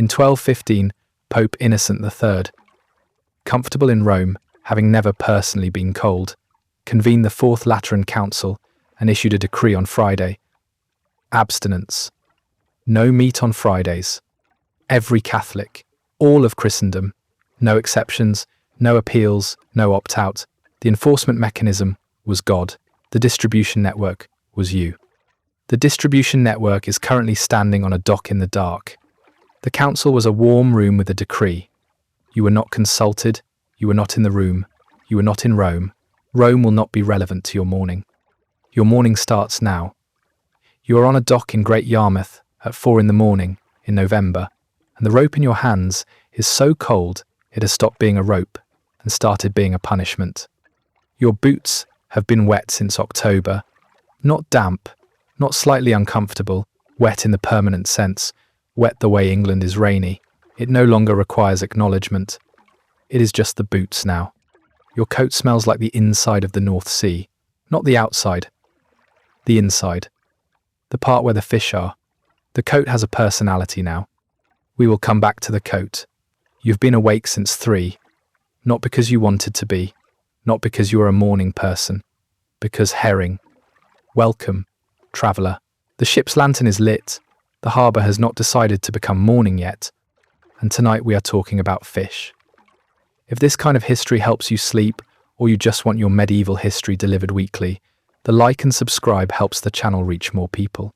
In 1215, Pope Innocent III, comfortable in Rome, having never personally been cold, convened the Fourth Lateran Council and issued a decree on Friday. Abstinence. No meat on Fridays. Every Catholic, all of Christendom, no exceptions, no appeals, no opt-out. The enforcement mechanism was God. The distribution network was you. The distribution network is currently standing on a dock in the dark. The council was a warm room with a decree. You were not consulted, you were not in the room, you were not in Rome. Rome will not be relevant to your morning. Your morning starts now. You are on a dock in Great Yarmouth at 4 a.m. in November, and the rope in your hands is so cold it has stopped being a rope and started being a punishment. Your boots have been wet since October, not damp, not slightly uncomfortable, wet in the permanent sense, wet the way England is rainy. It no longer requires acknowledgement. It is just the boots now. Your coat smells like the inside of the North Sea, not the outside, the inside, the part where the fish are. The coat has a personality now. We will come back to the coat. You've been awake since 3, not because you wanted to be, not because you are a morning person, because herring. Welcome, traveller. The ship's lantern is lit. The harbour has not decided to become morning yet, and tonight we are talking about fish. If this kind of history helps you sleep, or you just want your medieval history delivered weekly, the like and subscribe helps the channel reach more people.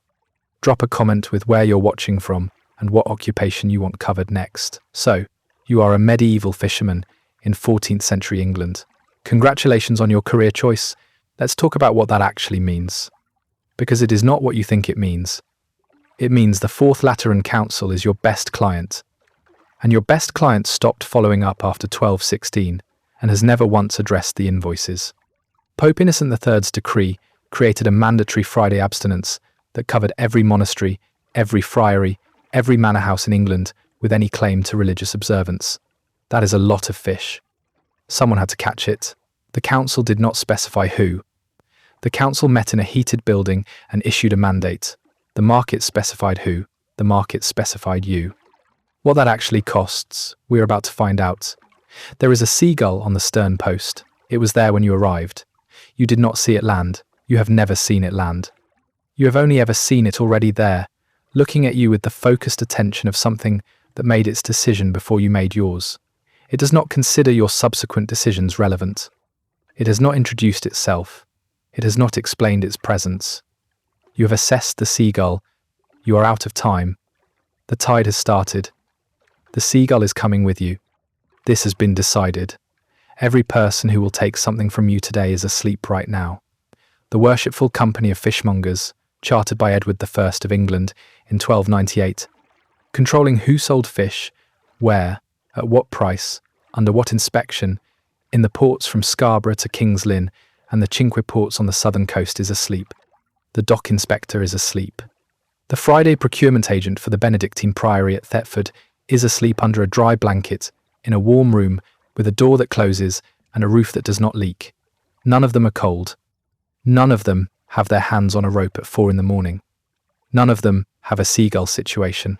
Drop a comment with where you're watching from and what occupation you want covered next. So, you are a medieval fisherman in 14th century England. Congratulations on your career choice. Let's talk about what that actually means. Because it is not what you think it means. It means the Fourth Lateran Council is your best client. And your best client stopped following up after 1216 and has never once addressed the invoices. Pope Innocent III's decree created a mandatory Friday abstinence that covered every monastery, every friary, every manor house in England with any claim to religious observance. That is a lot of fish. Someone had to catch it. The council did not specify who. The council met in a heated building and issued a mandate. The market specified who. The market specified you. What that actually costs, we are about to find out. There is a seagull on the stern post. It was there when you arrived. You did not see it land. You have never seen it land. You have only ever seen it already there, looking at you with the focused attention of something that made its decision before you made yours. It does not consider your subsequent decisions relevant. It has not introduced itself. It has not explained its presence. You have assessed the seagull. You are out of time. The tide has started. The seagull is coming with you. This has been decided. Every person who will take something from you today is asleep right now. The Worshipful Company of Fishmongers, chartered by Edward I of England in 1298, controlling who sold fish, where, at what price, under what inspection, in the ports from Scarborough to King's Lynn and the Cinque ports on the southern coast is asleep. The dock inspector is asleep. The Friday procurement agent for the Benedictine Priory at Thetford is asleep under a dry blanket in a warm room with a door that closes and a roof that does not leak. None of them are cold. None of them have their hands on a rope at 4 a.m. None of them have a seagull situation.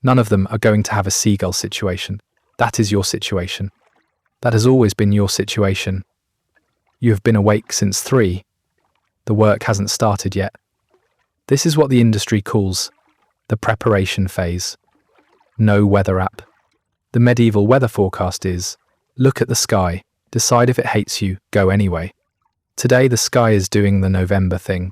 None of them are going to have a seagull situation. That is your situation. That has always been your situation. You have been awake since 3. The work hasn't started yet. This is what the industry calls the preparation phase. No weather app. The medieval weather forecast is, look at the sky, decide if it hates you, go anyway. Today the sky is doing the November thing,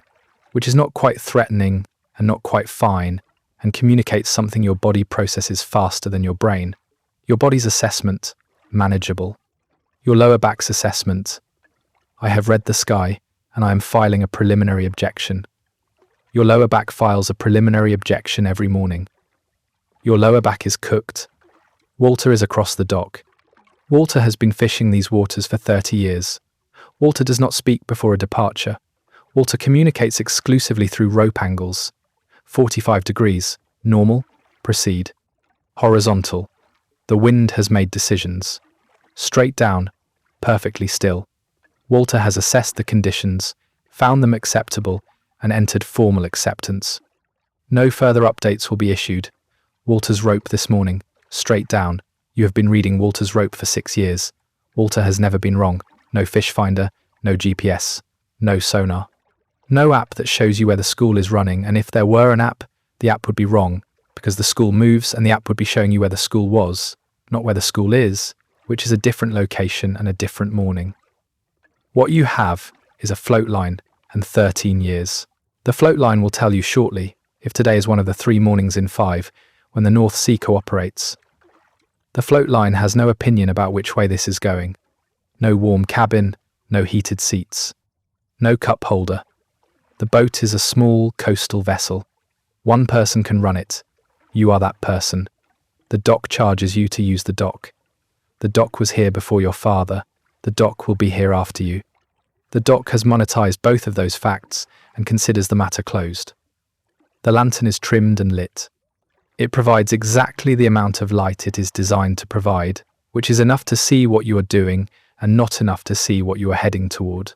which is not quite threatening and not quite fine, and communicates something your body processes faster than your brain. Your body's assessment, manageable. Your lower back's assessment, I have read the sky, and I am filing a preliminary objection. Your lower back files a preliminary objection every morning. Your lower back is cooked. Walter is across the dock. Walter has been fishing these waters for 30 years. Walter does not speak before a departure. Walter communicates exclusively through rope angles. 45 degrees, normal, proceed. Horizontal, the wind has made decisions. Straight down, perfectly still. Walter has assessed the conditions, found them acceptable, and entered formal acceptance. No further updates will be issued. Walter's rope this morning. Straight down. You have been reading Walter's rope for 6 years. Walter has never been wrong. No fish finder, no GPS, no sonar. No app that shows you where the school is running, and if there were an app, the app would be wrong, because the school moves and the app would be showing you where the school was, not where the school is, which is a different location and a different morning. What you have is a float line and 13 years. The float line will tell you shortly if today is one of the 3 mornings in 5 when the North Sea cooperates. The float line has no opinion about which way this is going. No warm cabin, no heated seats, no cup holder. The boat is a small coastal vessel. One person can run it. You are that person. The dock charges you to use the dock. The dock was here before your father. The dock will be here after you. The dock has monetized both of those facts and considers the matter closed. The lantern is trimmed and lit. It provides exactly the amount of light it is designed to provide, which is enough to see what you are doing and not enough to see what you are heading toward.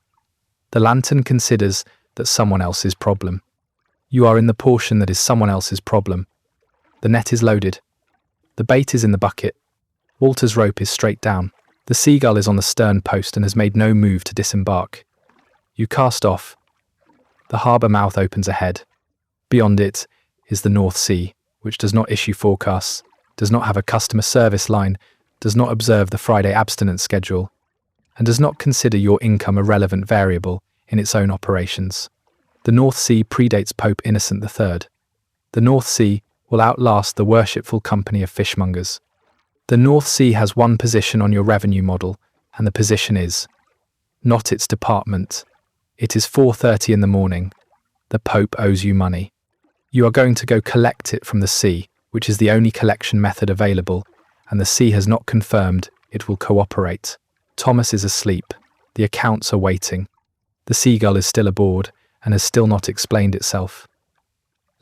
The lantern considers that someone else's problem. You are in the portion that is someone else's problem. The net is loaded. The bait is in the bucket. Walter's rope is straight down. The seagull is on the stern post and has made no move to disembark. You cast off. The harbour mouth opens ahead. Beyond it is the North Sea, which does not issue forecasts, does not have a customer service line, does not observe the Friday abstinence schedule, and does not consider your income a relevant variable in its own operations. The North Sea predates Pope Innocent III. The North Sea will outlast the Worshipful Company of Fishmongers. The North Sea has one position on your revenue model, and the position is not its department. It is 4:30 in the morning. The Pope owes you money. You are going to go collect it from the sea, which is the only collection method available, and the sea has not confirmed it will cooperate. Thomas is asleep. The accounts are waiting. The seagull is still aboard and has still not explained itself.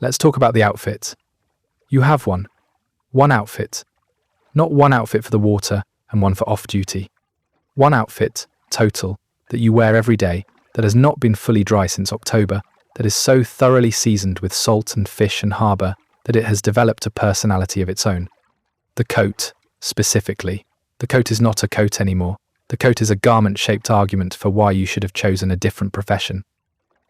Let's talk about the outfit. You have one. One outfit. Not one outfit for the water and one for off-duty. One outfit, total, that you wear every day, that has not been fully dry since October, that is so thoroughly seasoned with salt and fish and harbour that it has developed a personality of its own. The coat, specifically. The coat is not a coat anymore. The coat is a garment-shaped argument for why you should have chosen a different profession.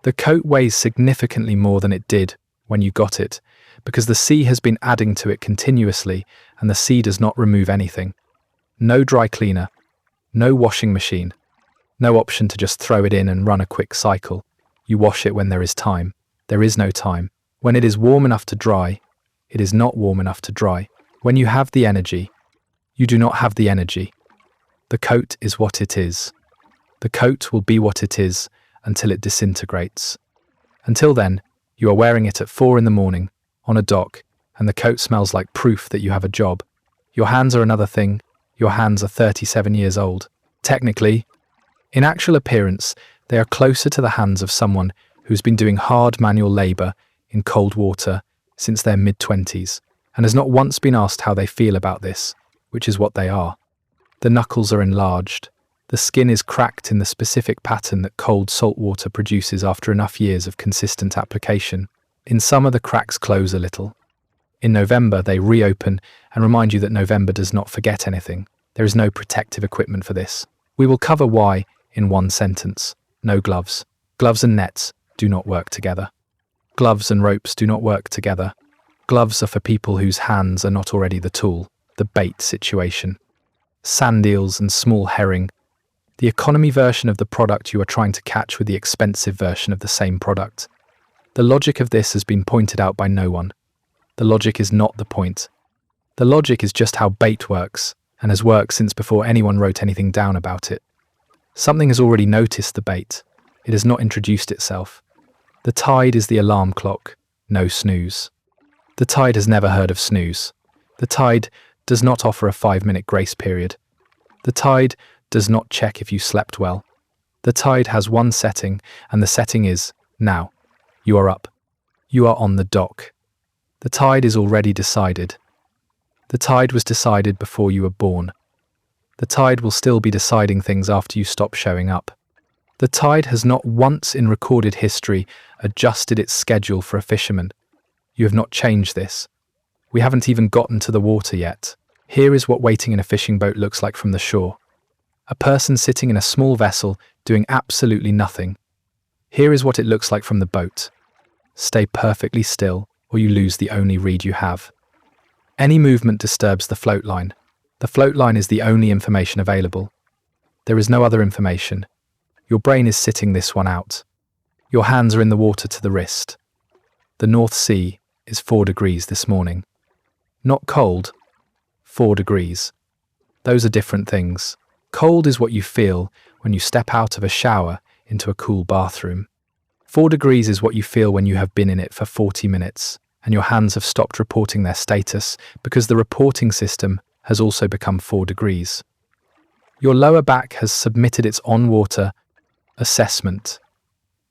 The coat weighs significantly more than it did when you got it, because the sea has been adding to it continuously and the sea does not remove anything. No dry cleaner, no washing machine, no option to just throw it in and run a quick cycle. You wash it when there is time. There is no time. When it is warm enough to dry, it is not warm enough to dry. When you have the energy, you do not have the energy. The coat is what it is. The coat will be what it is until it disintegrates. Until then, you are wearing it at 4 in the morning, on a dock, and the coat smells like proof that you have a job. Your hands are another thing. Your hands are 37 years old. Technically, in actual appearance, they are closer to the hands of someone who's been doing hard manual labour in cold water since their mid-20s, and has not once been asked how they feel about this, which is what they are. The knuckles are enlarged. The skin is cracked in the specific pattern that cold salt water produces after enough years of consistent application. In summer, the cracks close a little. In November, they reopen and remind you that November does not forget anything. There is no protective equipment for this. We will cover why in one sentence. No gloves. Gloves and nets do not work together. Gloves and ropes do not work together. Gloves are for people whose hands are not already the tool, the bait situation. Sand eels and small herring. The economy version of the product you are trying to catch with the expensive version of the same product. The logic of this has been pointed out by no one. The logic is not the point. The logic is just how bait works, and has worked since before anyone wrote anything down about it. Something has already noticed the bait. It has not introduced itself. The tide is the alarm clock, no snooze. The tide has never heard of snooze. The tide does not offer a 5-minute grace period. The tide does not check if you slept well. The tide has one setting, and the setting is now. You are up. You are on the dock. The tide is already decided. The tide was decided before you were born. The tide will still be deciding things after you stop showing up. The tide has not once in recorded history adjusted its schedule for a fisherman. You have not changed this. We haven't even gotten to the water yet. Here is what waiting in a fishing boat looks like from the shore. A person sitting in a small vessel doing absolutely nothing. Here is what it looks like from the boat. Stay perfectly still, or you lose the only reed you have. Any movement disturbs the float line. The float line is the only information available. There is no other information. Your brain is sitting this one out. Your hands are in the water to the wrist. The North Sea is 4 degrees this morning. Not cold, 4 degrees. Those are different things. Cold is what you feel when you step out of a shower into a cool bathroom. 4 degrees is what you feel when you have been in it for 40 minutes and your hands have stopped reporting their status because the reporting system has also become 4 degrees. Your lower back has submitted its on-water assessment,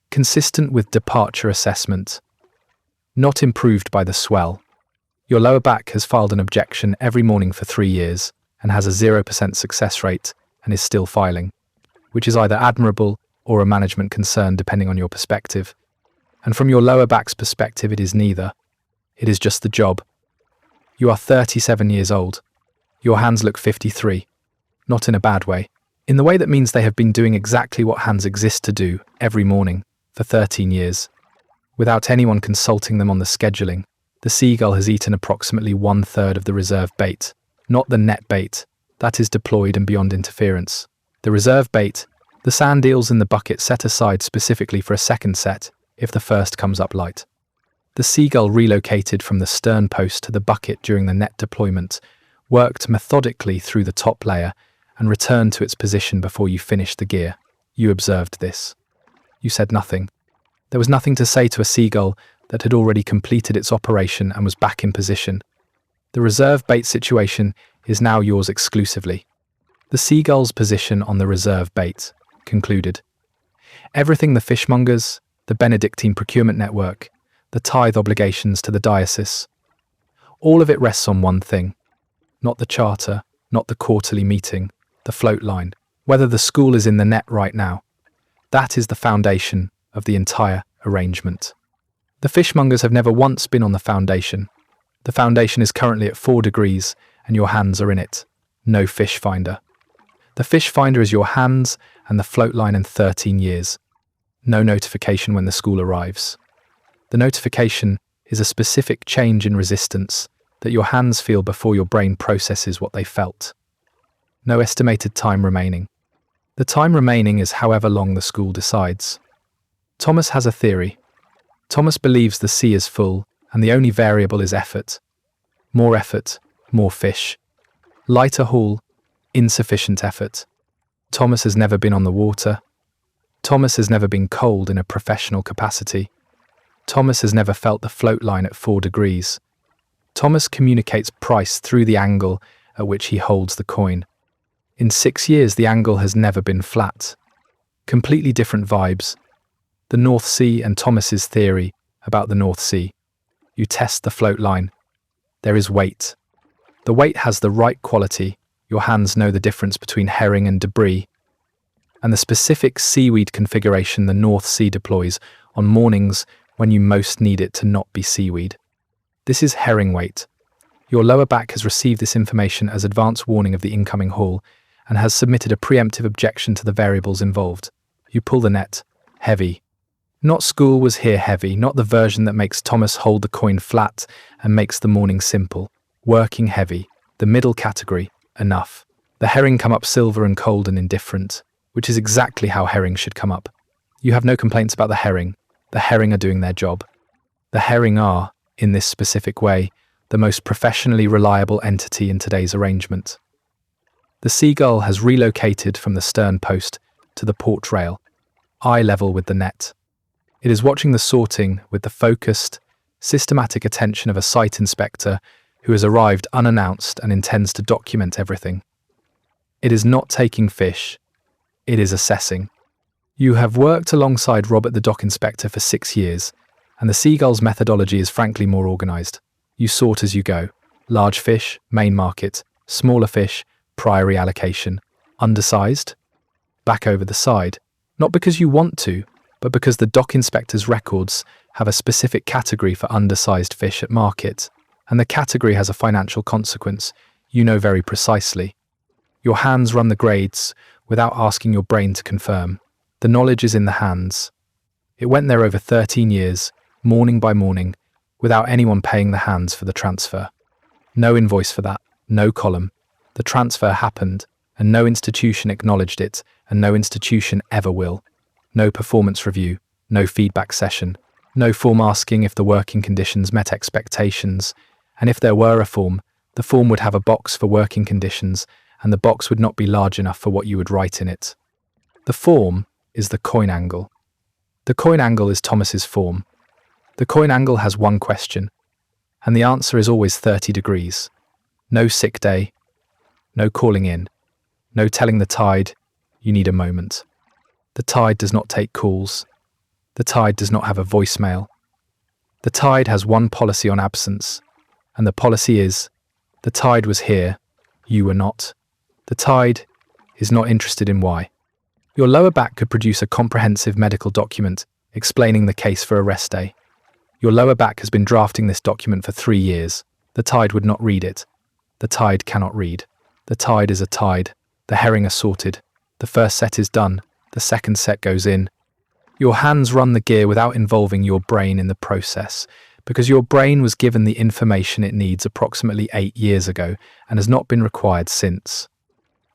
consistent with departure assessment, not improved by the swell. Your lower back has filed an objection every morning for 3 years and has a 0% success rate and is still filing, which is either admirable or a management concern depending on your perspective. And from your lower back's perspective, it is neither. It is just the job. You are 37 years old. Your hands look 53. Not in a bad way. In the way that means they have been doing exactly what hands exist to do every morning for 13 years. Without anyone consulting them on the scheduling, the seagull has eaten approximately 1/3 of the reserve bait, not the net bait, that is deployed and beyond interference. The reserve bait, the sand eels in the bucket set aside specifically for a second set if the first comes up light. The seagull relocated from the stern post to the bucket during the net deployment, worked methodically through the top layer, and returned to its position before you finished the gear. You observed this. You said nothing. There was nothing to say to a seagull that had already completed its operation and was back in position. The reserve bait situation is now yours exclusively. The seagull's position on the reserve bait concluded. Everything the fishmongers, the Benedictine procurement network, the tithe obligations to the diocese, all of it rests on one thing. Not the charter, not the quarterly meeting, the float line, whether the school is in the net right now. That is the foundation of the entire arrangement. The fishmongers have never once been on the foundation. The foundation is currently at 4 degrees and your hands are in it. No fish finder. The fish finder is your hands and the float line in 13 years. No notification when the school arrives. The notification is a specific change in resistance that your hands feel before your brain processes what they felt. No estimated time remaining. The time remaining is however long the school decides. Thomas has a theory. Thomas believes the sea is full and the only variable is effort. More fish. Lighter haul, insufficient effort. Thomas has never been on the water. Thomas has never been cold in a professional capacity. Thomas has never felt the float line at 4 degrees. Thomas communicates price through the angle at which he holds the coin. In 6 years, the angle has never been flat. Completely different vibes. The North Sea and Thomas's theory about the North Sea. You test the float line. There is weight. The weight has the right quality. Your hands know the difference between herring and debris. And the specific seaweed configuration the North Sea deploys on mornings when you most need it to not be seaweed. This is herring weight. Your lower back has received this information as advance warning of the incoming haul and has submitted a preemptive objection to the variables involved. You pull the net. Heavy. Not school was here heavy, not the version that makes Thomas hold the coin flat and makes the morning simple. Working heavy. The middle category. Enough. The herring come up silver and cold and indifferent, which is exactly how herring should come up. You have no complaints about the herring. The herring are doing their job. The herring are, in this specific way, the most professionally reliable entity in today's arrangement. The seagull has relocated from the stern post to the port rail, eye level with the net. It is watching the sorting with the focused, systematic attention of a site inspector who has arrived unannounced and intends to document everything. It is not taking fish, it is assessing. You have worked alongside Robert the dock inspector for 6 years, and the seagull's methodology is frankly more organised. You sort as you go. Large fish, main market. Smaller fish, priority allocation. Undersized? Back over the side. Not because you want to, but because the dock inspector's records have a specific category for undersized fish at market, And the category has a financial consequence, you know very precisely. Your hands run the grades without asking your brain to confirm. The knowledge is in the hands. It went there over 13 years, morning by morning, without anyone paying the hands for the transfer. No invoice for that, no column. The transfer happened, and no institution acknowledged it, and no institution ever will. No performance review, no feedback session, no form asking if the working conditions met expectations, and if there were a form, the form would have a box for working conditions, and the box would not be large enough for what you would write in it. The form is the coin angle. The coin angle is Thomas's form. The coin angle has one question, and the answer is always 30 degrees. No sick day, no calling in, no telling the tide, you need a moment. The tide does not take calls. The tide does not have a voicemail. The tide has one policy on absence, and the policy is, the tide was here, you were not. The tide is not interested in why. Your lower back could produce a comprehensive medical document explaining the case for a rest day. Your lower back has been drafting this document for 3 years. The tide would not read it. The tide cannot read. The tide is a tide. The herring are sorted. The first set is done. The second set goes in. Your hands run the gear without involving your brain in the process, because your brain was given the information it needs approximately 8 years ago and has not been required since.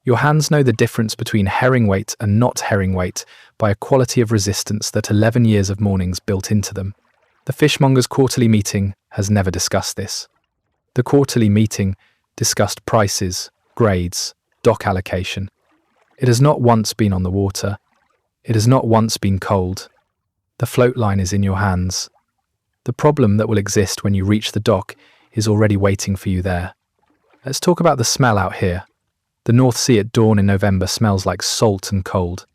Your hands know the difference between herring weight and not herring weight by a quality of resistance that 11 years of mornings built into them. The Fishmongers' quarterly meeting has never discussed this. The quarterly meeting discussed prices, grades, dock allocation. It has not once been on the water. It has not once been cold. The float line is in your hands. The problem that will exist when you reach the dock is already waiting for you there. Let's talk about the smell out here. The North Sea at dawn in November smells like salt and cold,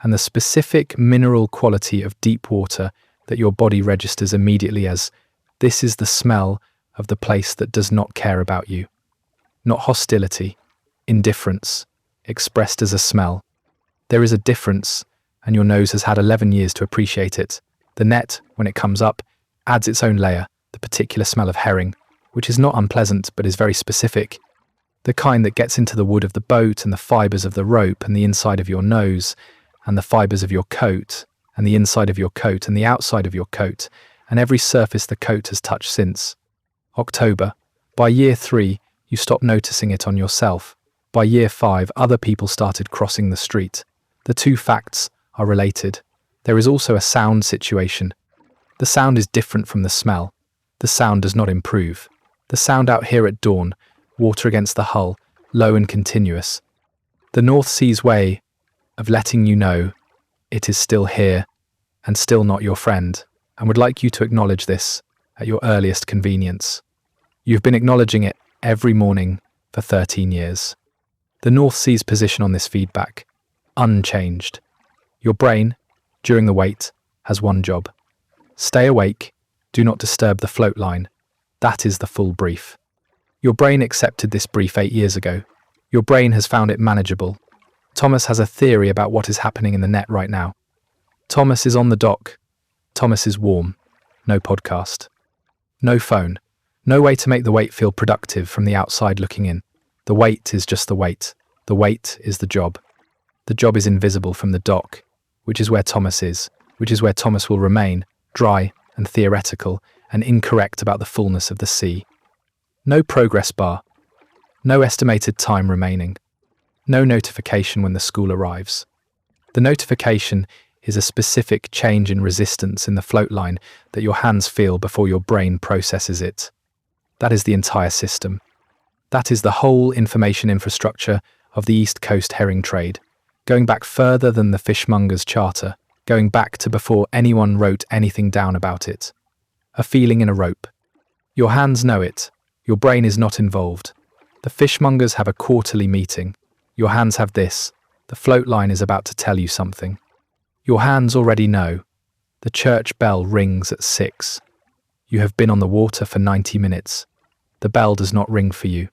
and the specific mineral quality of deep water that your body registers immediately as, this is the smell of the place that does not care about you. Not hostility, indifference, expressed as a smell. There is a difference, and your nose has had 11 years to appreciate it. The net, when it comes up, adds its own layer, the particular smell of herring, which is not unpleasant but is very specific. The kind that gets into the wood of the boat and the fibres of the rope and the inside of your nose, and the fibres of your coat, and the inside of your coat and the outside of your coat, and every surface the coat has touched since October. By year 3, you stopped noticing it on yourself. By year 5, other people started crossing the street. The two facts are related. There is also a sound situation. The sound is different from the smell. The sound does not improve. The sound out here at dawn, water against the hull, low and continuous. The North Sea's way of letting you know it is still here and still not your friend, and would like you to acknowledge this at your earliest convenience. You've been acknowledging it every morning for 13 years. The North Sea's position on this feedback, unchanged. Your brain, during the wait, has one job. Stay awake, do not disturb the float line. That is the full brief. Your brain accepted this brief 8 years ago. Your brain has found it manageable. Thomas has a theory about what is happening in the net right now. Thomas is on the dock. Thomas is warm. No podcast. No phone. No way to make the wait feel productive from the outside looking in. The wait is just the wait. The wait is the job. The job is invisible from the dock, which is where Thomas is, which is where Thomas will remain, dry and theoretical and incorrect about the fullness of the sea. No progress bar. No estimated time remaining. No notification when the school arrives. The notification is a specific change in resistance in the float line that your hands feel before your brain processes it. That is the entire system. That is the whole information infrastructure of the East Coast herring trade, going back further than the Fishmongers' charter, going back to before anyone wrote anything down about it. A feeling in a rope. Your hands know it. Your brain is not involved. The Fishmongers have a quarterly meeting. Your hands have this. The float line is about to tell you something. Your hands already know. The church bell rings at 6. You have been on the water for 90 minutes. The bell does not ring for you.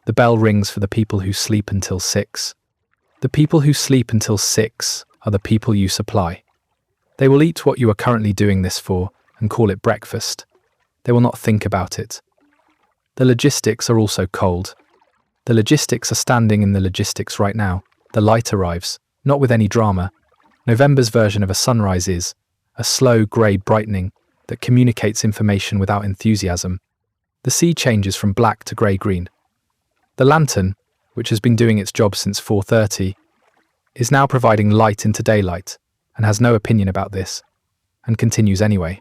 The bell rings for the people who sleep until 6. The people who sleep until 6 are the people you supply. They will eat what you are currently doing this for and call it breakfast. They will not think about it. The logistics are also cold. The logistics are standing in the logistics right now. The light arrives, not with any drama. November's version of a sunrise is a slow grey brightening that communicates information without enthusiasm. The sea changes from black to grey-green. The lantern, which has been doing its job since 4:30, is now providing light into daylight and has no opinion about this, and continues anyway.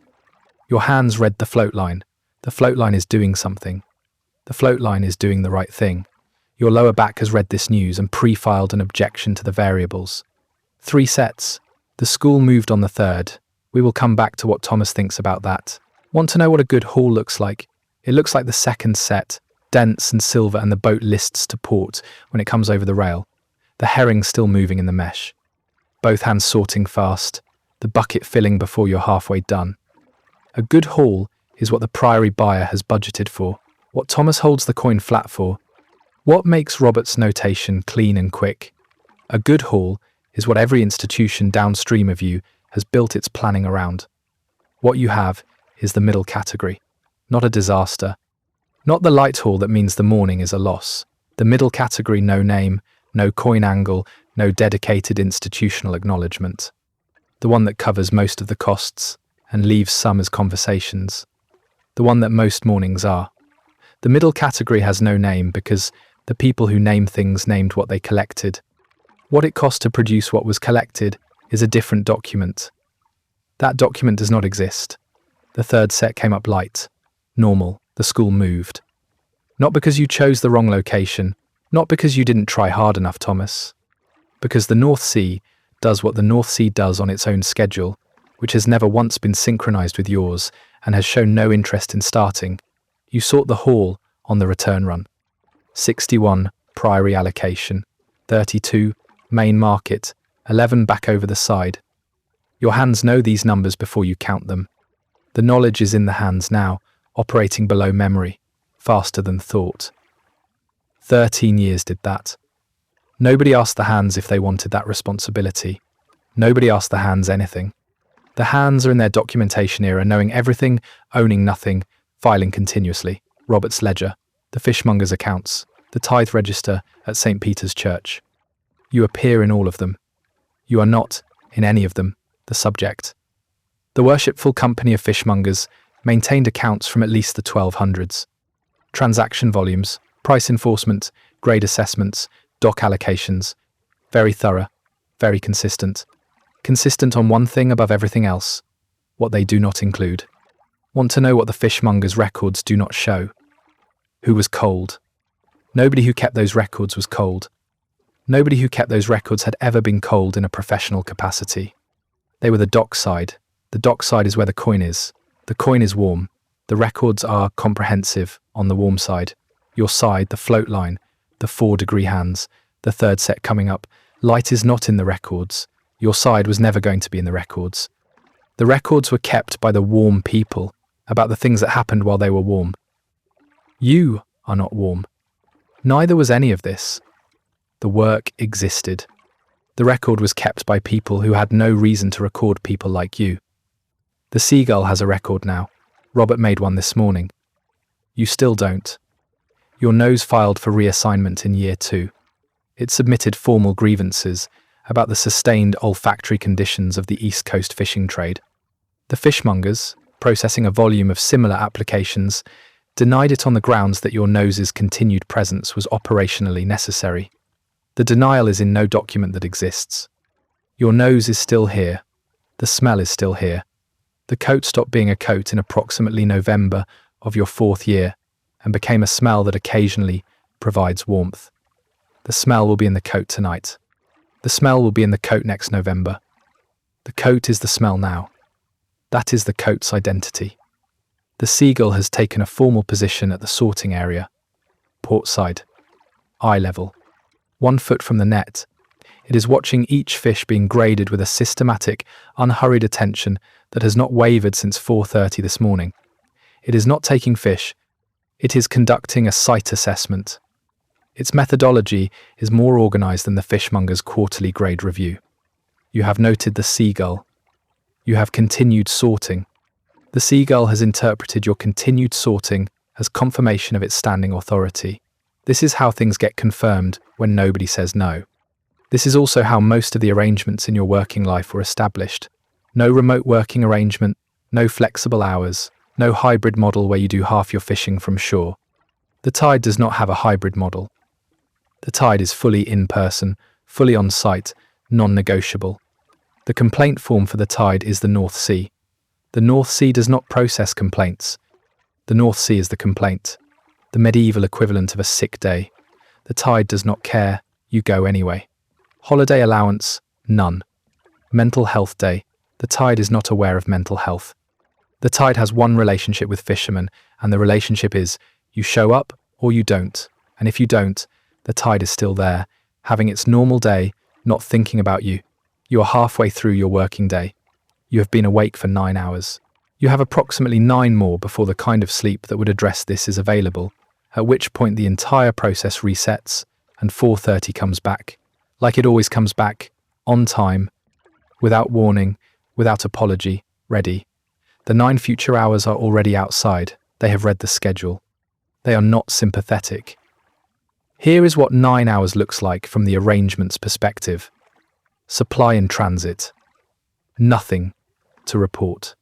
Your hands read the float line. The float line is doing something. The float line is doing the right thing. Your lower back has read this news and pre-filed an objection to the variables. 3 sets. The school moved on the 3rd. We will come back to what Thomas thinks about that. Want to know what a good haul looks like? It looks like the 2nd set, dense and silver, and the boat lists to port when it comes over the rail. The herring still moving in the mesh. Both hands sorting fast, the bucket filling before you're halfway done. A good haul is what the Priory buyer has budgeted for, what Thomas holds the coin flat for. What makes Robert's notation clean and quick? A good haul is what every institution downstream of you has built its planning around. What you have is the middle category, not a disaster. Not the light haul that means the morning is a loss. The middle category, no name, no coin angle, no dedicated institutional acknowledgement. The one that covers most of the costs and leaves some as conversations. The one that most mornings are. The middle category has no name because the people who name things named what they collected. What it cost to produce what was collected is a different document. That document does not exist. The 3rd set came up light. Normal. The school moved. Not because you chose the wrong location, not because you didn't try hard enough, Thomas. Because the North Sea does what the North Sea does on its own schedule, which has never once been synchronized with yours and has shown no interest in starting. You sought the haul on the return run. 61, Priory allocation. 32, main market. 11 back over the side. Your hands know these numbers before you count them. The knowledge is in the hands now, operating below memory, faster than thought. 13 years did that. Nobody asked the hands if they wanted that responsibility. Nobody asked the hands anything. The hands are in their documentation era, knowing everything, owning nothing, filing continuously. Robert's ledger, the fishmongers' accounts, the tithe register at St. Peter's Church. You appear in all of them. You are not, in any of them, the subject. The Worshipful Company of Fishmongers maintained accounts from at least the 1200s. Transaction volumes, price enforcement, grade assessments, dock allocations. Very thorough, very consistent. Consistent on one thing above everything else, what they do not include. Want to know what the fishmongers' records do not show? Who was cold? Nobody who kept those records was cold. Nobody who kept those records had ever been cold in a professional capacity. They were the dock side. The dock side is where the coin is. The coin is warm. The records are comprehensive on the warm side. Your side, the float line, the 4-degree hands, the 3rd set coming up. Light is not in the records. Your side was never going to be in the records. The records were kept by the warm people about the things that happened while they were warm. You are not warm. Neither was any of this. The work existed. The record was kept by people who had no reason to record people like you. The Seagull has a record now. Robert made one this morning. You still don't. Your nose filed for reassignment in year 2. It submitted formal grievances about the sustained olfactory conditions of the East Coast fishing trade. The fishmongers, processing a volume of similar applications, denied it on the grounds that your nose's continued presence was operationally necessary. The denial is in no document that exists. Your nose is still here. The smell is still here. The coat stopped being a coat in approximately November of your 4th year and became a smell that occasionally provides warmth. The smell will be in the coat tonight. The smell will be in the coat next November. The coat is the smell now. That is the coat's identity. The Seagull has taken a formal position at the sorting area. Port side. Eye level. 1 foot from the net. It is watching each fish being graded with a systematic, unhurried attention that has not wavered since 4:30 this morning. It is not taking fish. It is conducting a site assessment. Its methodology is more organized than the fishmonger's quarterly grade review. You have noted the Seagull. You have continued sorting. The Seagull has interpreted your continued sorting as confirmation of its standing authority. This is how things get confirmed when nobody says no. This is also how most of the arrangements in your working life were established. No remote working arrangement, no flexible hours, no hybrid model where you do half your fishing from shore. The tide does not have a hybrid model. The tide is fully in person, fully on site, non-negotiable. The complaint form for the tide is the North Sea. The North Sea does not process complaints. The North Sea is the complaint, the medieval equivalent of a sick day. The tide does not care, you go anyway. Holiday allowance, none. Mental health day, the tide is not aware of mental health. The tide has one relationship with fishermen, and the relationship is, you show up or you don't. And if you don't, the tide is still there, having its normal day, not thinking about you. You are halfway through your working day. You have been awake for 9 hours. You have approximately 9 more before the kind of sleep that would address this is available, at which point the entire process resets, and 4:30 comes back, like it always comes back, on time, without warning, without apology, ready. The 9 future hours are already outside. They have read the schedule. They are not sympathetic. Here is what 9 hours looks like from the arrangement's perspective. Supply in transit. Nothing to report.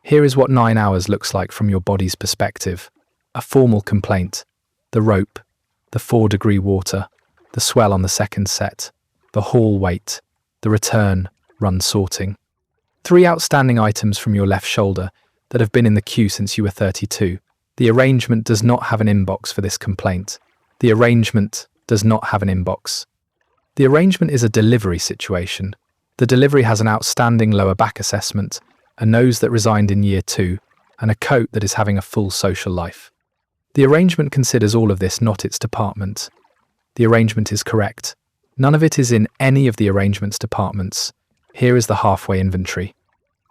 Here is what 9 hours looks like from your body's perspective. A formal complaint. The rope. The 4-degree water. The swell on the second set. The haul weight. The return. Run sorting. 3 outstanding items from your left shoulder that have been in the queue since you were 32. The arrangement does not have an inbox for this complaint. The arrangement does not have an inbox. The arrangement is a delivery situation. The delivery has an outstanding lower back assessment, a nose that resigned in year 2, and a coat that is having a full social life. The arrangement considers all of this not its department. The arrangement is correct. None of it is in any of the arrangement's departments. Here is the halfway inventory.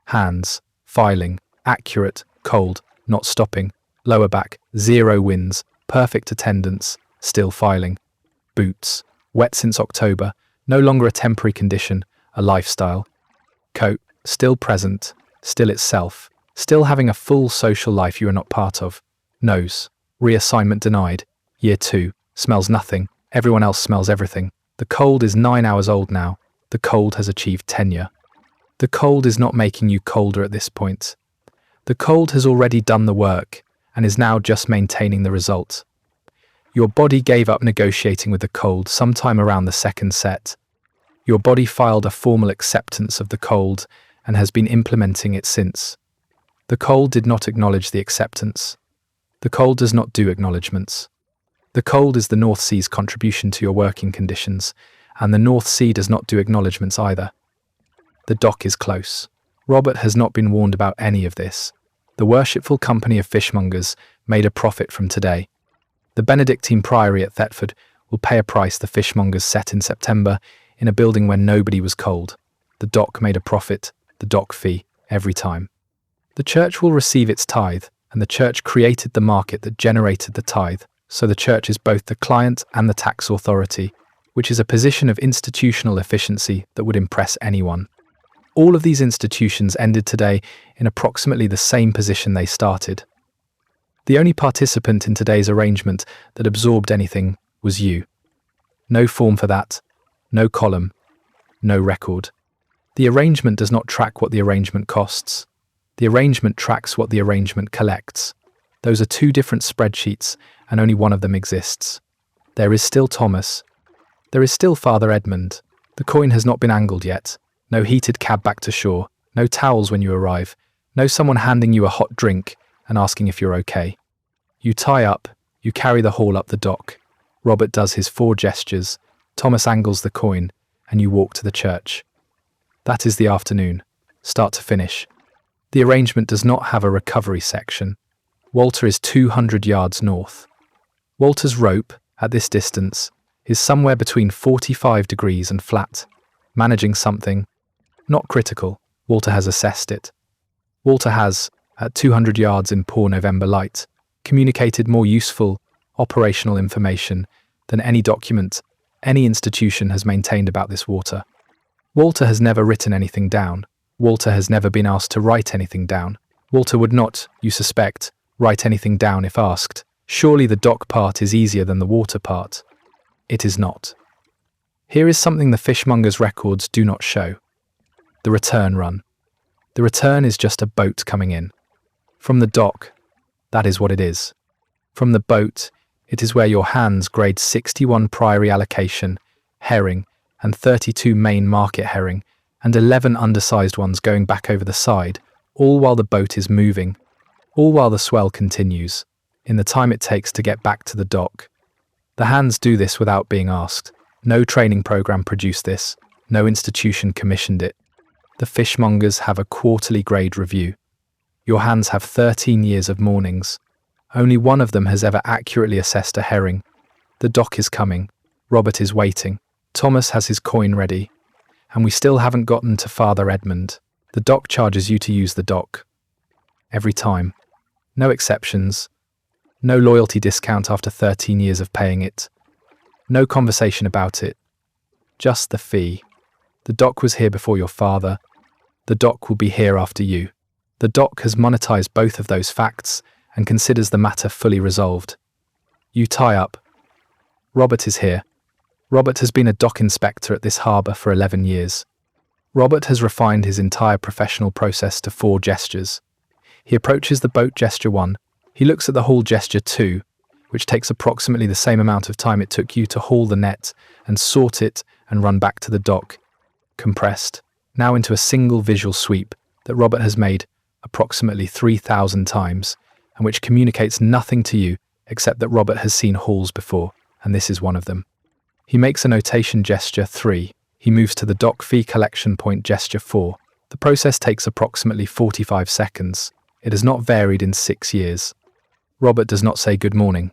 Hands, filing, accurate, cold, not stopping, lower back, 0 wins, perfect attendance, still filing. Boots, wet since October, no longer a temporary condition, a lifestyle. Coat, still present, still itself, still having a full social life you are not part of. Nose, reassignment denied, year 2, smells nothing, everyone else smells everything. The cold is 9 hours old now, the cold has achieved tenure. The cold is not making you colder at this point. The cold has already done the work and is now just maintaining the result. Your body gave up negotiating with the cold sometime around the second set. Your body filed a formal acceptance of the cold and has been implementing it since. The cold did not acknowledge the acceptance. The cold does not do acknowledgements. The cold is the North Sea's contribution to your working conditions, and the North Sea does not do acknowledgements either. The dock is close. Robert has not been warned about any of this. The Worshipful Company of Fishmongers made a profit from today. The Benedictine Priory at Thetford will pay a price the fishmongers set in September in a building where nobody was cold. The dock made a profit, the dock fee, every time. The church will receive its tithe, and the church created the market that generated the tithe, so the church is both the client and the tax authority, which is a position of institutional efficiency that would impress anyone. All of these institutions ended today in approximately the same position they started. The only participant in today's arrangement that absorbed anything was you. No form for that, no column, no record. The arrangement does not track what the arrangement costs. The arrangement tracks what the arrangement collects. Those are 2 different spreadsheets, and only one of them exists. There is still Thomas. There is still Father Edmund. The coin has not been angled yet. No heated cab back to shore. No towels when you arrive. No someone handing you a hot drink and asking if you're okay. You tie up. You carry the haul up the dock. Robert does his 4 gestures. Thomas angles the coin, and you walk to the church. That is the afternoon, start to finish. The arrangement does not have a recovery section. Walter is 200 yards north. Walter's rope, at this distance, is somewhere between 45 degrees and flat, managing something. Not critical, Walter has assessed it. Walter has, at 200 yards in poor November light, communicated more useful, operational information than any document, any institution has maintained about this water. Walter has never written anything down. Walter has never been asked to write anything down. Walter would not, you suspect, Write anything down if asked. Surely the dock part is easier than the water part. It is not. Here is something the fishmongers' records do not show. The return run. The return is just a boat coming in. From the dock, that is what it is. From the boat, it is where your hands grade 61 priory allocation, herring, and 32 main market herring, and 11 undersized ones going back over the side, all while the boat is moving, all while the swell continues, in the time it takes to get back to the dock. The hands do this without being asked. No training program produced this, no institution commissioned it. The fishmongers have a quarterly grade review. Your hands have 13 years of mornings. Only one of them has ever accurately assessed a herring. The dock is coming. Robert is waiting. Thomas has his coin ready. And we still haven't gotten to Father Edmund. The dock charges you to use the dock. Every time. No exceptions. No loyalty discount after 13 years of paying it. No conversation about it. Just the fee. The dock was here before your father. The dock will be here after you. The dock has monetized both of those facts and considers the matter fully resolved. You tie up. Robert is here. Robert has been a dock inspector at this harbour for 11 years. Robert has refined his entire professional process to 4 gestures. He approaches the boat gesture 1. He looks at the haul gesture 2, which takes approximately the same amount of time it took you to haul the net and sort it and run back to the dock, compressed, now into a single visual sweep that Robert has made approximately 3,000 times, and which communicates nothing to you except that Robert has seen hauls before, and this is one of them. He makes a notation gesture 3. He moves to the dock fee collection point gesture 4. The process takes approximately 45 seconds. It has not varied in 6 years. Robert does not say good morning.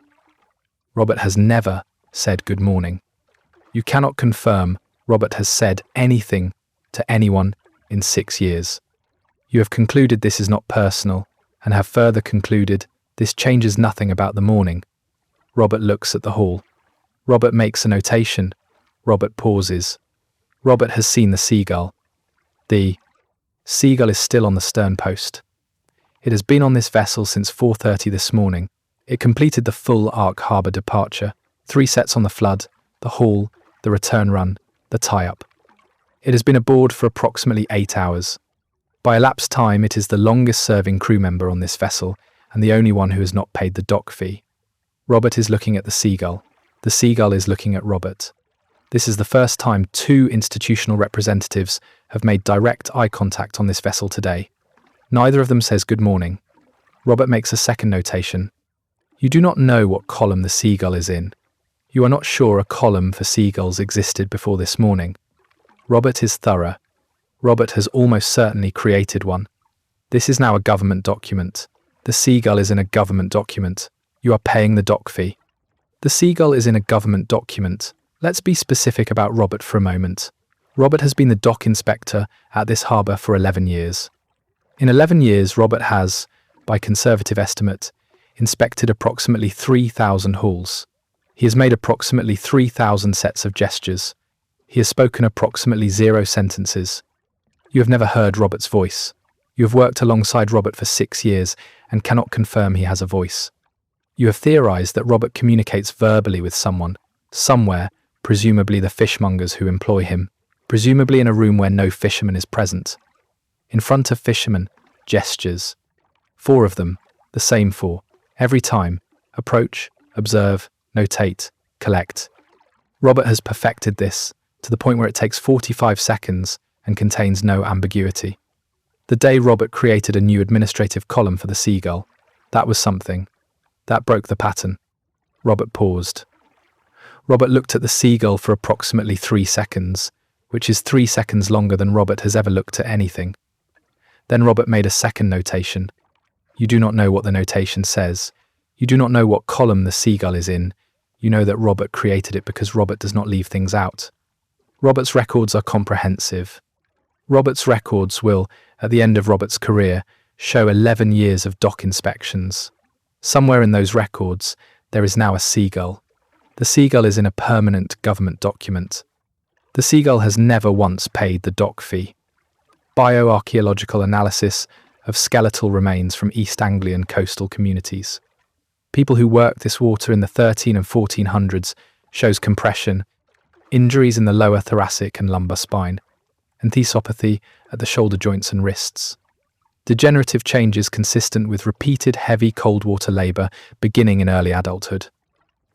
Robert has never said good morning. You cannot confirm Robert has said anything to anyone in 6 years. You have concluded this is not personal, and have further concluded this changes nothing about the morning. Robert looks at the haul. Robert makes a notation. Robert pauses. Robert has seen the seagull. The seagull is still on the stern post. It has been on this vessel since 4:30 this morning. It completed the full Ark Harbour departure, 3 sets on the flood, the haul, the return run, the tie-up. It has been aboard for approximately 8 hours. By elapsed time, it is the longest-serving crew member on this vessel and the only one who has not paid the dock fee. Robert is looking at the seagull. The seagull is looking at Robert. This is the first time 2 institutional representatives have made direct eye contact on this vessel today. Neither of them says good morning. Robert makes a second notation. You do not know what column the seagull is in. You are not sure a column for seagulls existed before this morning. Robert is thorough. Robert has almost certainly created one. This is now a government document. The seagull is in a government document. You are paying the dock fee. The seagull is in a government document. Let's be specific about Robert for a moment. Robert has been the dock inspector at this harbour for 11 years. In 11 years, Robert has, by conservative estimate, inspected approximately 3,000 hauls. He has made approximately 3,000 sets of gestures. He has spoken approximately 0 sentences. You have never heard Robert's voice. You have worked alongside Robert for 6 years and cannot confirm he has a voice. You have theorized that Robert communicates verbally with someone, somewhere, presumably the fishmongers who employ him, presumably in a room where no fisherman is present. In front of Fisherman, gestures. 4 of them, the same 4, every time. Approach, observe, notate, collect. Robert has perfected this to the point where it takes 45 seconds and contains no ambiguity. The day Robert created a new administrative column for the seagull, that was something. That broke the pattern. Robert paused. Robert looked at the seagull for approximately 3 seconds, which is 3 seconds longer than Robert has ever looked at anything. Then Robert made a second notation. You do not know what the notation says. You do not know what column the seagull is in. You know that Robert created it because Robert does not leave things out. Robert's records are comprehensive. Robert's records will, at the end of Robert's career, show 11 years of dock inspections. Somewhere in those records, there is now a seagull. The seagull is in a permanent government document. The seagull has never once paid the dock fee. Bioarchaeological analysis of skeletal remains from East Anglian coastal communities. People who worked this water in the 13 and 1400s shows compression, injuries in the lower thoracic and lumbar spine, enthesopathy at the shoulder joints and wrists. Degenerative changes consistent with repeated heavy cold water labour beginning in early adulthood.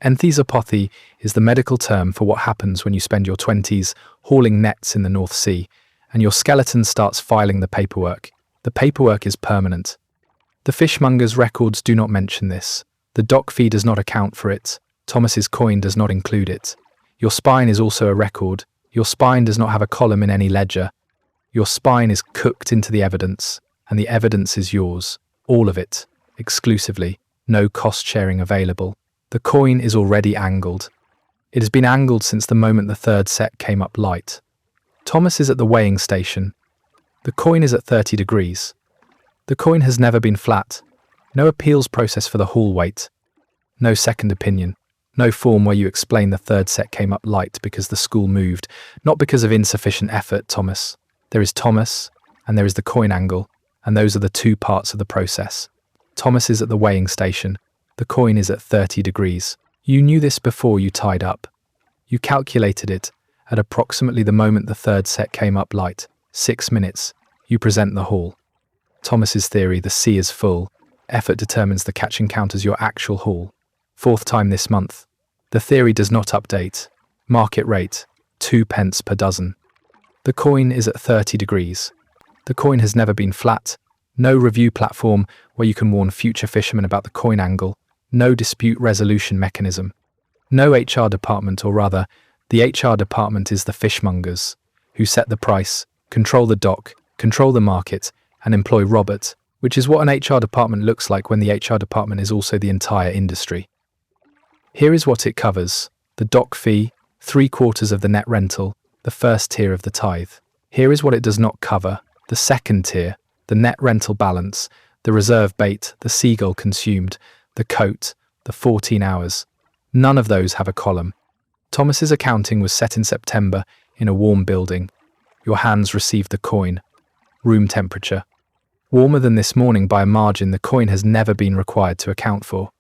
Enthesopathy is the medical term for what happens when you spend your 20s hauling nets in the North Sea and your skeleton starts filing the paperwork. The paperwork is permanent. The fishmongers' records do not mention this. The dock fee does not account for it. Thomas's coin does not include it. Your spine is also a record. Your spine does not have a column in any ledger. Your spine is cooked into the evidence, and the evidence is yours. All of it, exclusively. No cost sharing available. The coin is already angled. It has been angled since the moment the third set came up light. Thomas is at the weighing station. The coin is at 30 degrees. The coin has never been flat. No appeals process for the haul weight. No second opinion. No form where you explain the third set came up light because the school moved, not because of insufficient effort, Thomas. There is Thomas, and there is the coin angle, and those are the two parts of the process. Thomas is at the weighing station. The coin is at 30 degrees. You knew this before you tied up. You calculated it at approximately the moment the third set came up light. 6 minutes. You present the haul. Thomas's theory, the sea is full. Effort determines the catching count as your actual haul. 4th time this month. The theory does not update. Market rate, 2 pence per dozen. The coin is at 30 degrees. The coin has never been flat. No review platform where you can warn future fishermen about the coin angle. No dispute resolution mechanism. No HR department, or rather, the HR department is the fishmongers, who set the price, control the dock, control the market, and employ Robert, which is what an HR department looks like when the HR department is also the entire industry. Here is what it covers: the dock fee, 3/4 of the net rental, the first tier of the tithe. Here is what it does not cover: the second tier, the net rental balance, the reserve bait, the seagull consumed, the coat, the 14 hours. None of those have a column. Thomas's accounting was set in September in a warm building. Your hands received the coin. Room temperature. Warmer than this morning by a margin the coin has never been required to account for.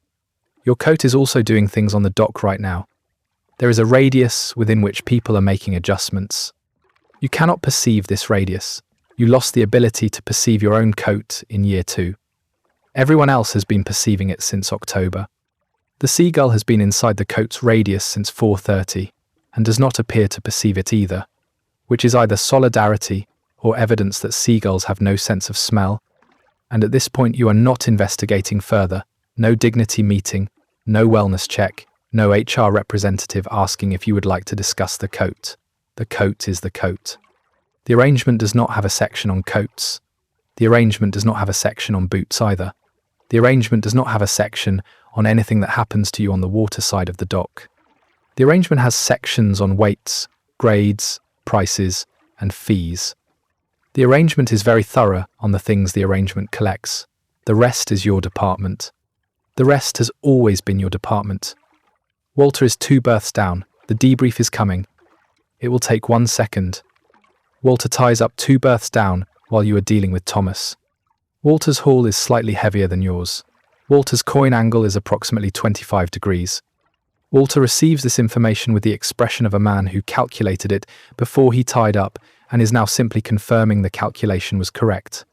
Your coat is also doing things on the dock right now. There is a radius within which people are making adjustments. You cannot perceive this radius. You lost the ability to perceive your own coat in year 2. Everyone else has been perceiving it since October. The seagull has been inside the coat's radius since 4:30 and does not appear to perceive it either, which is either solidarity or evidence that seagulls have no sense of smell. And at this point you are not investigating further. No dignity meeting, no wellness check, no HR representative asking if you would like to discuss the coat. The coat is the coat. The arrangement does not have a section on coats. The arrangement does not have a section on boots either. The arrangement does not have a section on anything that happens to you on the water side of the dock. The arrangement has sections on weights, grades, prices, and fees. The arrangement is very thorough on the things the arrangement collects. The rest is your department. The rest has always been your department. Walter is 2 berths down. The debrief is coming. It will take 1 second. Walter ties up 2 berths down while you are dealing with Thomas. Walter's haul is slightly heavier than yours. Walter's coin angle is approximately 25 degrees. Walter receives this information with the expression of a man who calculated it before he tied up and is now simply confirming the calculation was correct.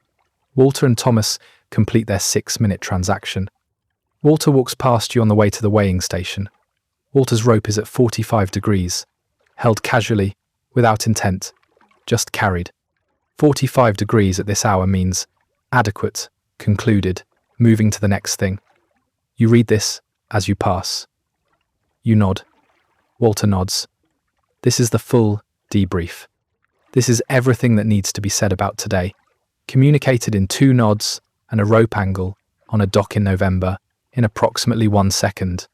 Walter and Thomas complete their 6-minute transaction. Walter walks past you on the way to the weighing station. Walter's rope is at 45 degrees, held casually, without intent, just carried. 45 degrees at this hour means adequate, concluded, moving to the next thing. You read this as you pass. You nod. Walter nods. This is the full debrief. This is everything that needs to be said about today, communicated in 2 nods and a rope angle on a dock in November in approximately 1 second.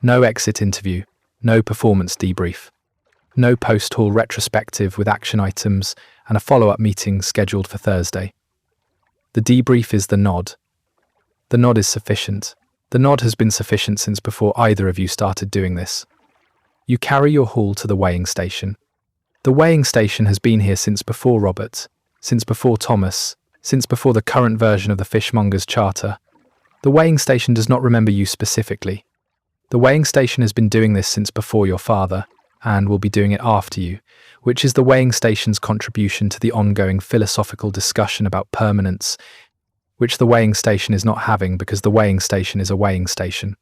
No exit interview, no performance debrief, no post-haul retrospective with action items and a follow-up meeting scheduled for Thursday. The debrief is the nod. The nod is sufficient. The nod has been sufficient since before either of you started doing this. You carry your haul to the weighing station. The weighing station has been here since before Robert, since before Thomas, since before the current version of the Fishmongers Charter. The weighing station does not remember you specifically. The weighing station has been doing this since before your father, and will be doing it after you, which is the weighing station's contribution to the ongoing philosophical discussion about permanence, which the weighing station is not having because the weighing station is a weighing station.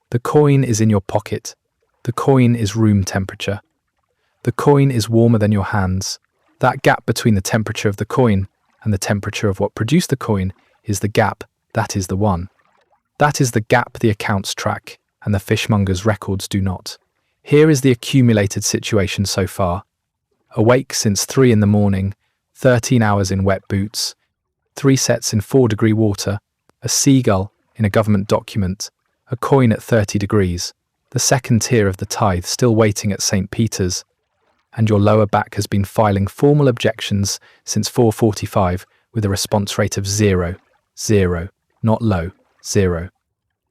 The coin is in your pocket. The coin is room temperature. The coin is warmer than your hands. That gap between the temperature of the coin and the temperature of what produced the coin is the gap, that is the one. That is the gap the accounts track, and the fishmongers' records do not. Here is the accumulated situation so far. Awake since 3 in the morning, 13 hours in wet boots, 3 sets in 4-degree water, a seagull in a government document, a coin at 30 degrees, the second tier of the tithe still waiting at St. Peter's, and your lower back has been filing formal objections since 4:45 with a response rate of 0, not low, 0.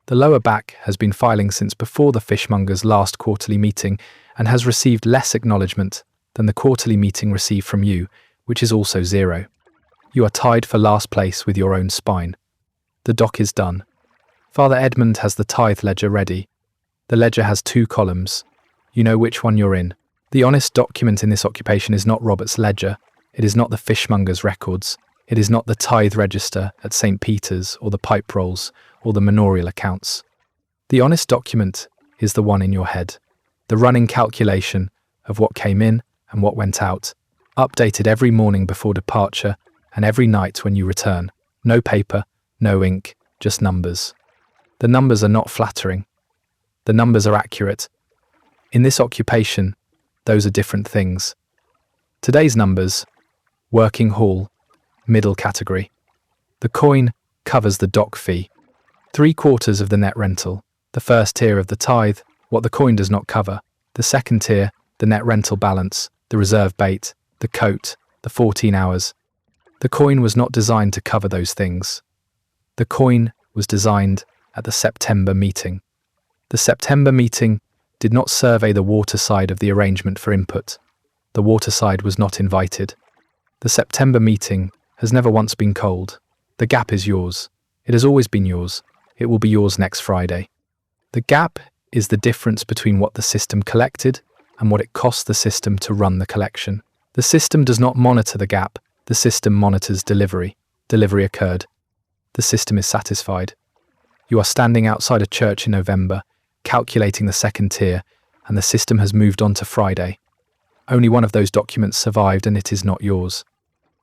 The lower back has been filing since before the fishmongers' last quarterly meeting and has received less acknowledgement than the quarterly meeting received from you, which is also 0. You are tied for last place with your own spine. The doc is done. Father Edmund has the tithe ledger ready. The ledger has 2 columns. You know which one you're in. The honest document in this occupation is not Robert's ledger. It is not the fishmongers' records. It is not the tithe register at St. Peter's or the pipe rolls or the manorial accounts. The honest document is the one in your head. The running calculation of what came in and what went out, updated every morning before departure and every night when you return. No paper, no ink, just numbers. The numbers are not flattering. The numbers are accurate. In this occupation, those are different things. Today's numbers: working hall, middle category. The coin covers the dock fee, 3/4 of the net rental. The first tier of the tithe, what the coin does not cover. The second tier, the net rental balance, the reserve bait, the coat, the 14 hours. The coin was not designed to cover those things. The coin was designed at the September meeting. The September meeting did not survey the water side of the arrangement for input. The water side was not invited. The September meeting has never once been cold. The gap is yours. It has always been yours. It will be yours next Friday. The gap is the difference between what the system collected and what it cost the system to run the collection. The system does not monitor the gap. The system monitors delivery. Delivery occurred. The system is satisfied. You are standing outside a church in November, calculating the second tier, and the system has moved on to Friday. Only one of those documents survived, and it is not yours.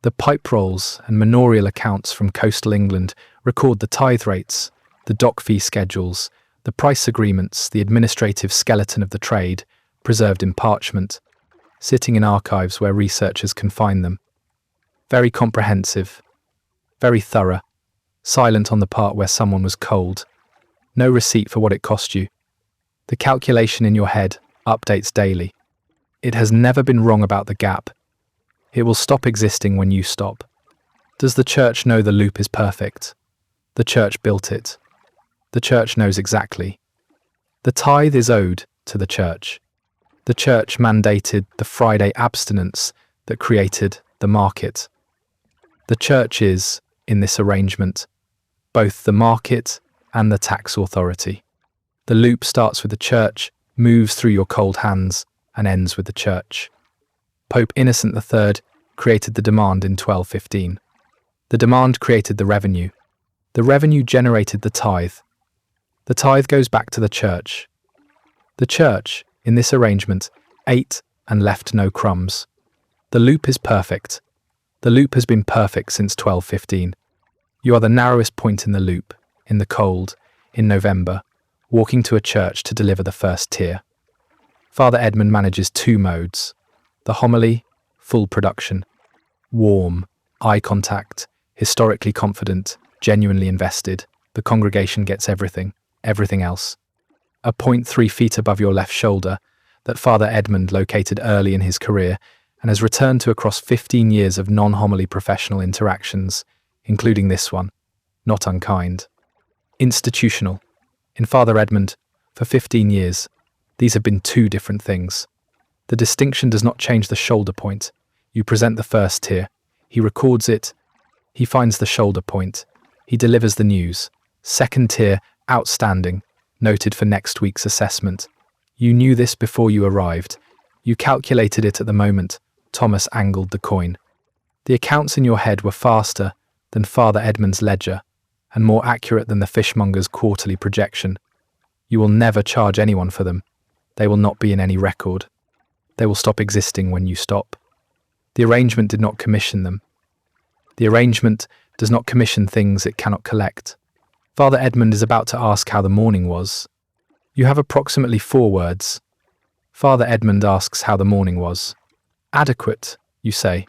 The pipe rolls and manorial accounts from coastal England record the tithe rates, the dock fee schedules, the price agreements, the administrative skeleton of the trade, preserved in parchment, sitting in archives where researchers can find them. Very comprehensive, very thorough, silent on the part where someone was cold. No receipt for what it cost you. The calculation in your head updates daily. It has never been wrong about the gap. It will stop existing when you stop. Does the church know the loop is perfect? The church built it. The church knows exactly. The tithe is owed to the church. The church mandated the Friday abstinence that created the market. The church is, in this arrangement, both the market and the tax authority. The loop starts with the church, moves through your cold hands, and ends with the church. Pope Innocent III created the demand in 1215. The demand created the revenue. The revenue generated the tithe. The tithe goes back to the church. The church, in this arrangement, ate and left no crumbs. The loop is perfect. The loop has been perfect since 1215. You are the narrowest point in the loop, in the cold, in November, walking to a church to deliver the first tier. Father Edmund manages 2 modes: the homily, full production, warm, eye contact, historically confident, genuinely invested. The congregation gets everything else. A point 3 feet above your left shoulder that Father Edmund located early in his career and has returned to across 15 years of non-homily professional interactions, including this one, not unkind. Institutional. In Father Edmund, for 15 years, these have been 2 different things. The distinction does not change the shoulder point. You present the first tier. He records it. He finds the shoulder point. He delivers the news. Second tier, outstanding, noted for next week's assessment. You knew this before you arrived. You calculated it at the moment. Thomas angled the coin. The accounts in your head were faster than Father Edmund's ledger, and more accurate than the fishmonger's quarterly projection. You will never charge anyone for them. They will not be in any record. They will stop existing when you stop. The arrangement did not commission them. The arrangement does not commission things it cannot collect. Father Edmund is about to ask how the morning was. You have approximately 4 words. Father Edmund asks how the morning was. Adequate, you say.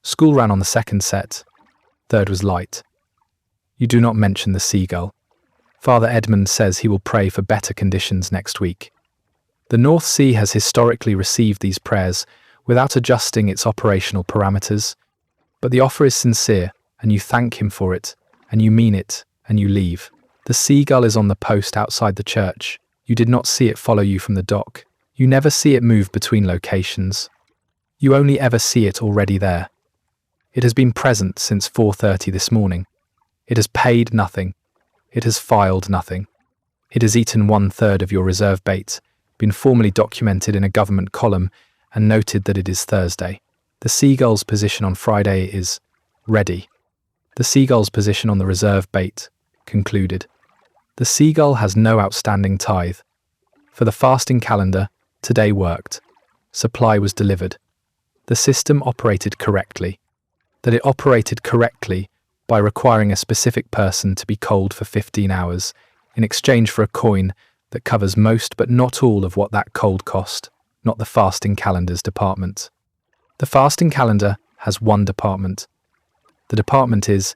School ran on the second set. Third was light. You do not mention the seagull. Father Edmund says he will pray for better conditions next week. The North Sea has historically received these prayers without adjusting its operational parameters, but the offer is sincere, and you thank him for it, and you mean it, and you leave. The seagull is on the post outside the church. You did not see it follow you from the dock. You never see it move between locations. You only ever see it already there. It has been present since 4:30 this morning. It has paid nothing. It has filed nothing. It has eaten 1/3 of your reserve bait, been formally documented in a government column, and noted that it is Thursday. The seagull's position on Friday is ready. The seagull's position on the reserve bait concluded. The seagull has no outstanding tithe. For the fasting calendar, today worked. Supply was delivered. The system operated correctly. That it operated correctly by requiring a specific person to be cold for 15 hours in exchange for a coin that covers most but not all of what that cold cost, not the fasting calendar's department. The fasting calendar has one department. The department is,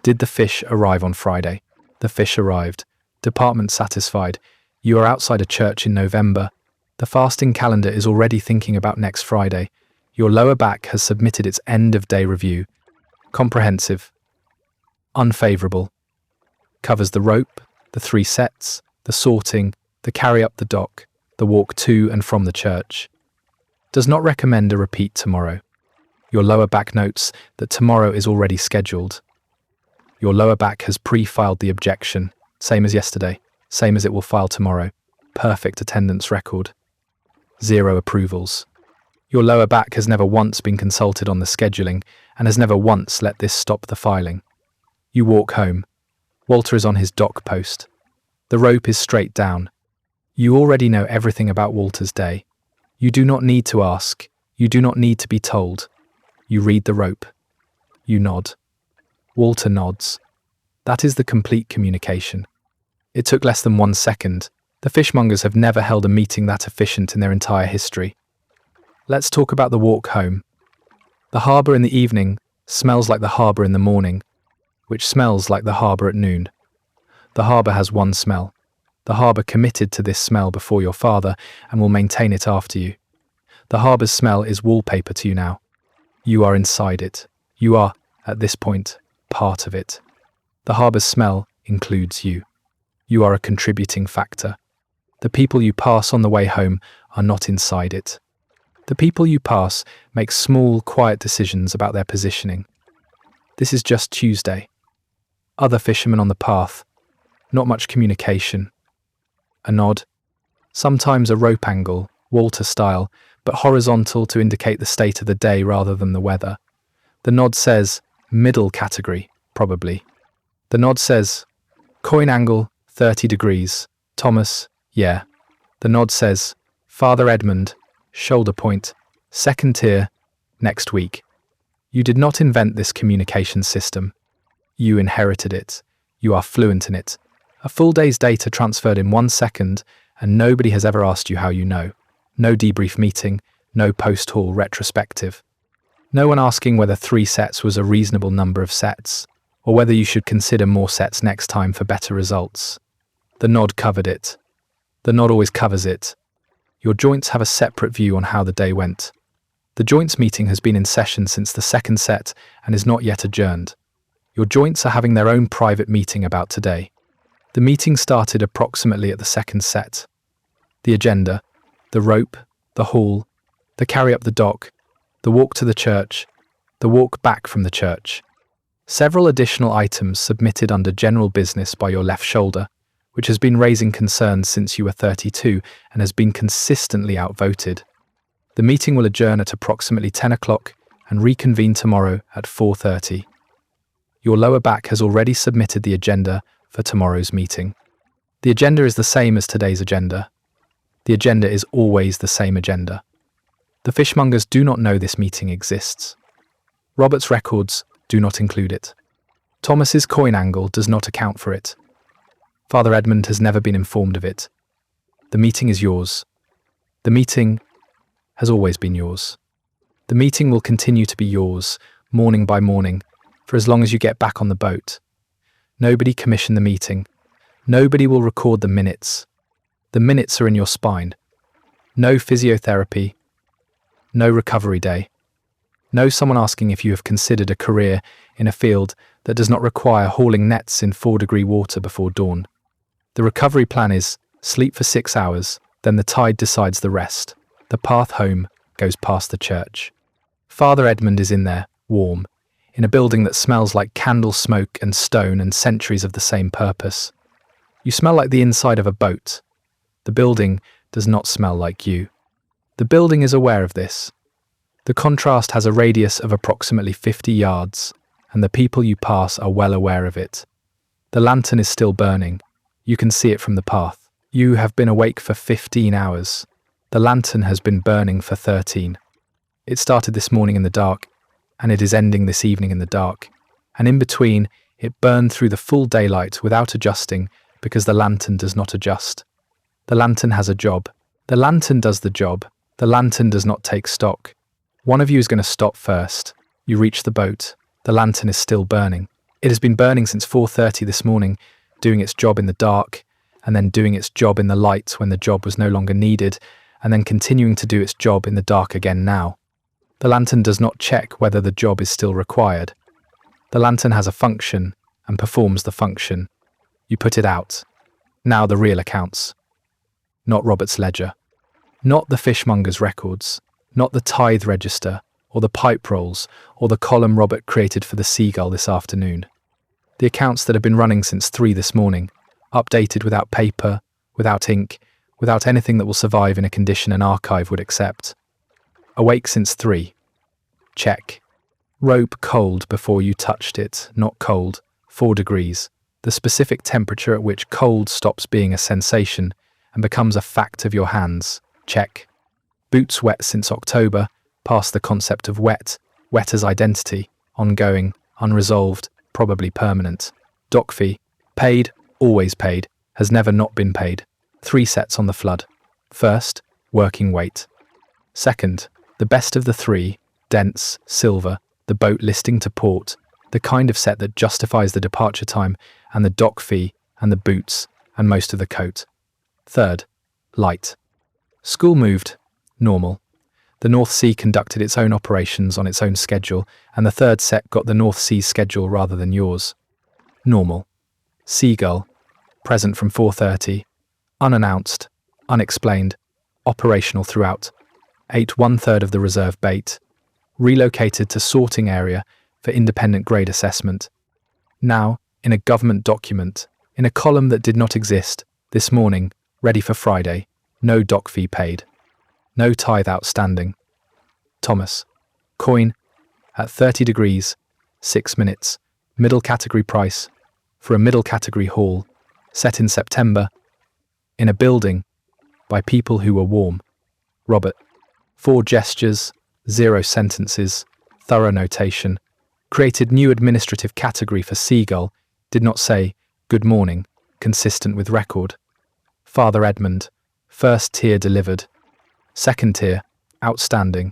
did the fish arrive on Friday? The fish arrived. Department satisfied. You are outside a church in November. The fasting calendar is already thinking about next Friday. Your lower back has submitted its end-of-day review. Comprehensive. Unfavourable. Covers the rope, the 3 sets, the sorting, the carry up the dock, the walk to and from the church. Does not recommend a repeat tomorrow. Your lower back notes that tomorrow is already scheduled. Your lower back has pre-filed the objection, same as yesterday, same as it will file tomorrow. Perfect attendance record. 0 approvals. Your lower back has never once been consulted on the scheduling and has never once let this stop the filing. You walk home. Walter is on his dock post. The rope is straight down. You already know everything about Walter's day. You do not need to ask. You do not need to be told. You read the rope. You nod. Walter nods. That is the complete communication. It took less than 1 second. The fishmongers have never held a meeting that efficient in their entire history. Let's talk about the walk home. The harbour in the evening smells like the harbour in the morning, which smells like the harbour at noon. The harbour has one smell. The harbour committed to this smell before your father and will maintain it after you. The harbour's smell is wallpaper to you now. You are inside it. You are, at this point, part of it. The harbour's smell includes you. You are a contributing factor. The people you pass on the way home are not inside it. The people you pass make small, quiet decisions about their positioning. This is just Tuesday. Other fishermen on the path. Not much communication. A nod. Sometimes a rope angle, Walter style, but horizontal to indicate the state of the day rather than the weather. The nod says, middle category, probably. The nod says, coin angle, 30 degrees. Thomas, yeah. The nod says, Father Edmund, shoulder point, second tier, next week. You did not invent this communication system. You inherited it. You are fluent in it. A full day's data transferred in 1 second, and nobody has ever asked you how you know. No debrief meeting, no post-haul retrospective. No one asking whether 3 sets was a reasonable number of sets, or whether you should consider more sets next time for better results. The nod covered it. The nod always covers it. Your joints have a separate view on how the day went. The joints meeting has been in session since the 2nd set and is not yet adjourned. Your joints are having their own private meeting about today. The meeting started approximately at the 2nd set. The agenda, the rope, the haul, the carry up the dock, the walk to the church, the walk back from the church. Several additional items submitted under general business by your left shoulder, which has been raising concerns since you were 32 and has been consistently outvoted. The meeting will adjourn at approximately 10 o'clock and reconvene tomorrow at 4:30. Your lower back has already submitted the agenda for tomorrow's meeting. The agenda is the same as today's agenda. The agenda is always the same agenda. The fishmongers do not know this meeting exists. Robert's records do not include it. Thomas's coin angle does not account for it. Father Edmund has never been informed of it. The meeting is yours. The meeting has always been yours. The meeting will continue to be yours, morning by morning, for as long as you get back on the boat. Nobody commissioned the meeting. Nobody will record the minutes. The minutes are in your spine. No physiotherapy. No recovery day. No someone asking if you have considered a career in a field that does not require hauling nets in 4-degree water before dawn. The recovery plan is sleep for 6 hours, then the tide decides the rest. The path home goes past the church. Father Edmund is in there, warm, in a building that smells like candle smoke and stone and centuries of the same purpose. You smell like the inside of a boat. The building does not smell like you. The building is aware of this. The contrast has a radius of approximately 50 yards, and the people you pass are well aware of it. The lantern is still burning. You can see it from the path. You have been awake for 15 hours. The lantern has been burning for 13. It started this morning in the dark, and it is ending this evening in the dark. And in between, it burned through the full daylight without adjusting because the lantern does not adjust. The lantern has a job. The lantern does the job. The lantern does not take stock. One of you is going to stop first. You reach the boat. The lantern is still burning. It has been burning since 4:30 this morning, doing its job in the dark, and then doing its job in the light when the job was no longer needed, and then continuing to do its job in the dark again now. The lantern does not check whether the job is still required. The lantern has a function and performs the function. You put it out. Now the real accounts. Not Robert's ledger. Not the fishmonger's records. Not the tithe register, or the pipe rolls, or the column Robert created for the Seagull this afternoon. The accounts that have been running since 3 this morning, updated without paper, without ink, without anything that will survive in a condition an archive would accept. Awake since 3. Check. Rope cold before you touched it, not cold, 4 degrees. The specific temperature at which cold stops being a sensation and becomes a fact of your hands. Check. Boots wet since October, past the concept of wet, wet as identity, ongoing, unresolved, probably permanent. Dock fee, paid, always paid, has never not been paid. 3 sets on the flood. First, working weight. Second, the best of the 3, dense, silver, the boat listing to port, the kind of set that justifies the departure time and the dock fee and the boots and most of the coat. Third, light. School moved, normal. The North Sea conducted its own operations on its own schedule, and the third set got the North Sea schedule rather than yours. Normal. Seagull, present from 4:30, unannounced, unexplained, operational throughout, ate 1/3 of the reserve bait, relocated to sorting area for independent grade assessment. Now, in a government document, in a column that did not exist, this morning, ready for Friday, no dock fee paid. No tithe outstanding. Thomas. Coin, at 30 degrees, 6 minutes, middle category price, for a middle category haul, set in September, in a building, by people who were warm. Robert. 4 gestures, 0 sentences, thorough notation, created new administrative category for Seagull, did not say, good morning, consistent with record. Father Edmund. First tier delivered. Second tier, outstanding.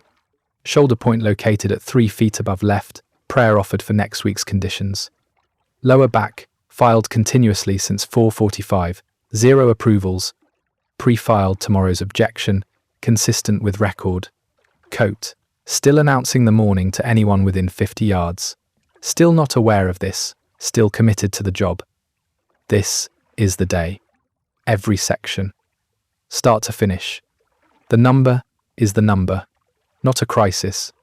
Shoulder point located at 3 feet above left, prayer offered for next week's conditions. Lower back, filed continuously since 4:45, 0 approvals. Pre-filed tomorrow's objection, consistent with record. Coat, still announcing the morning to anyone within 50 yards. Still not aware of this, still committed to the job. This is the day. Every section. Start to finish. The number is the number, not a crisis,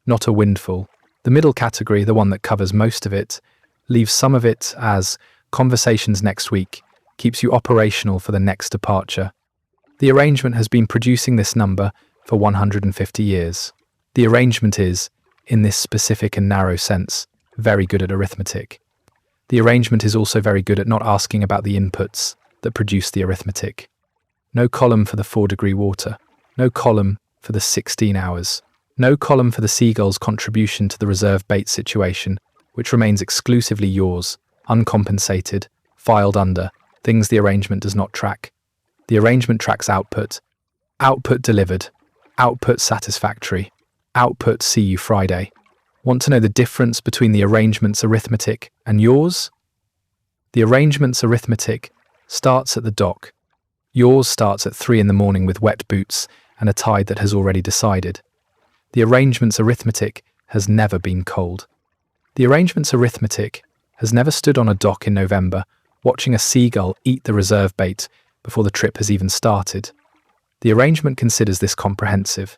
not a windfall, The middle category, the one that covers most of it, leaves some of it as conversations next week, keeps you operational for the next departure. The arrangement has been producing this number for 150 years. The arrangement is, in this specific and narrow sense, very good at arithmetic. The arrangement is also very good at not asking about the inputs that produce the arithmetic. No column for the 4-degree water. No column for the 16 hours. No column for the seagull's contribution to the reserve bait situation, which remains exclusively yours, uncompensated, filed under, things the arrangement does not track. The arrangement tracks output. Output delivered. Output satisfactory. Output see you Friday. Want to know the difference between the arrangement's arithmetic and yours? The arrangement's arithmetic starts at the dock. Yours starts at 3 in the morning with wet boots and a tide that has already decided. The arrangement's arithmetic has never been cold. The arrangement's arithmetic has never stood on a dock in November watching a seagull eat the reserve bait before the trip has even started. The arrangement considers this comprehensive.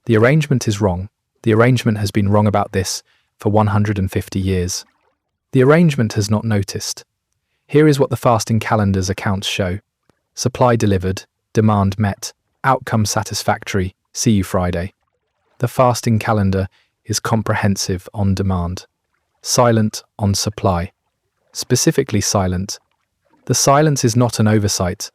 The arrangement is wrong. The arrangement has been wrong about this for 150 years. The arrangement has not noticed. Here is what the fasting calendar's accounts show. Supply delivered, demand met, outcome satisfactory, see you Friday. The fasting calendar is comprehensive on demand, silent on supply, specifically silent. The silence is not an oversight.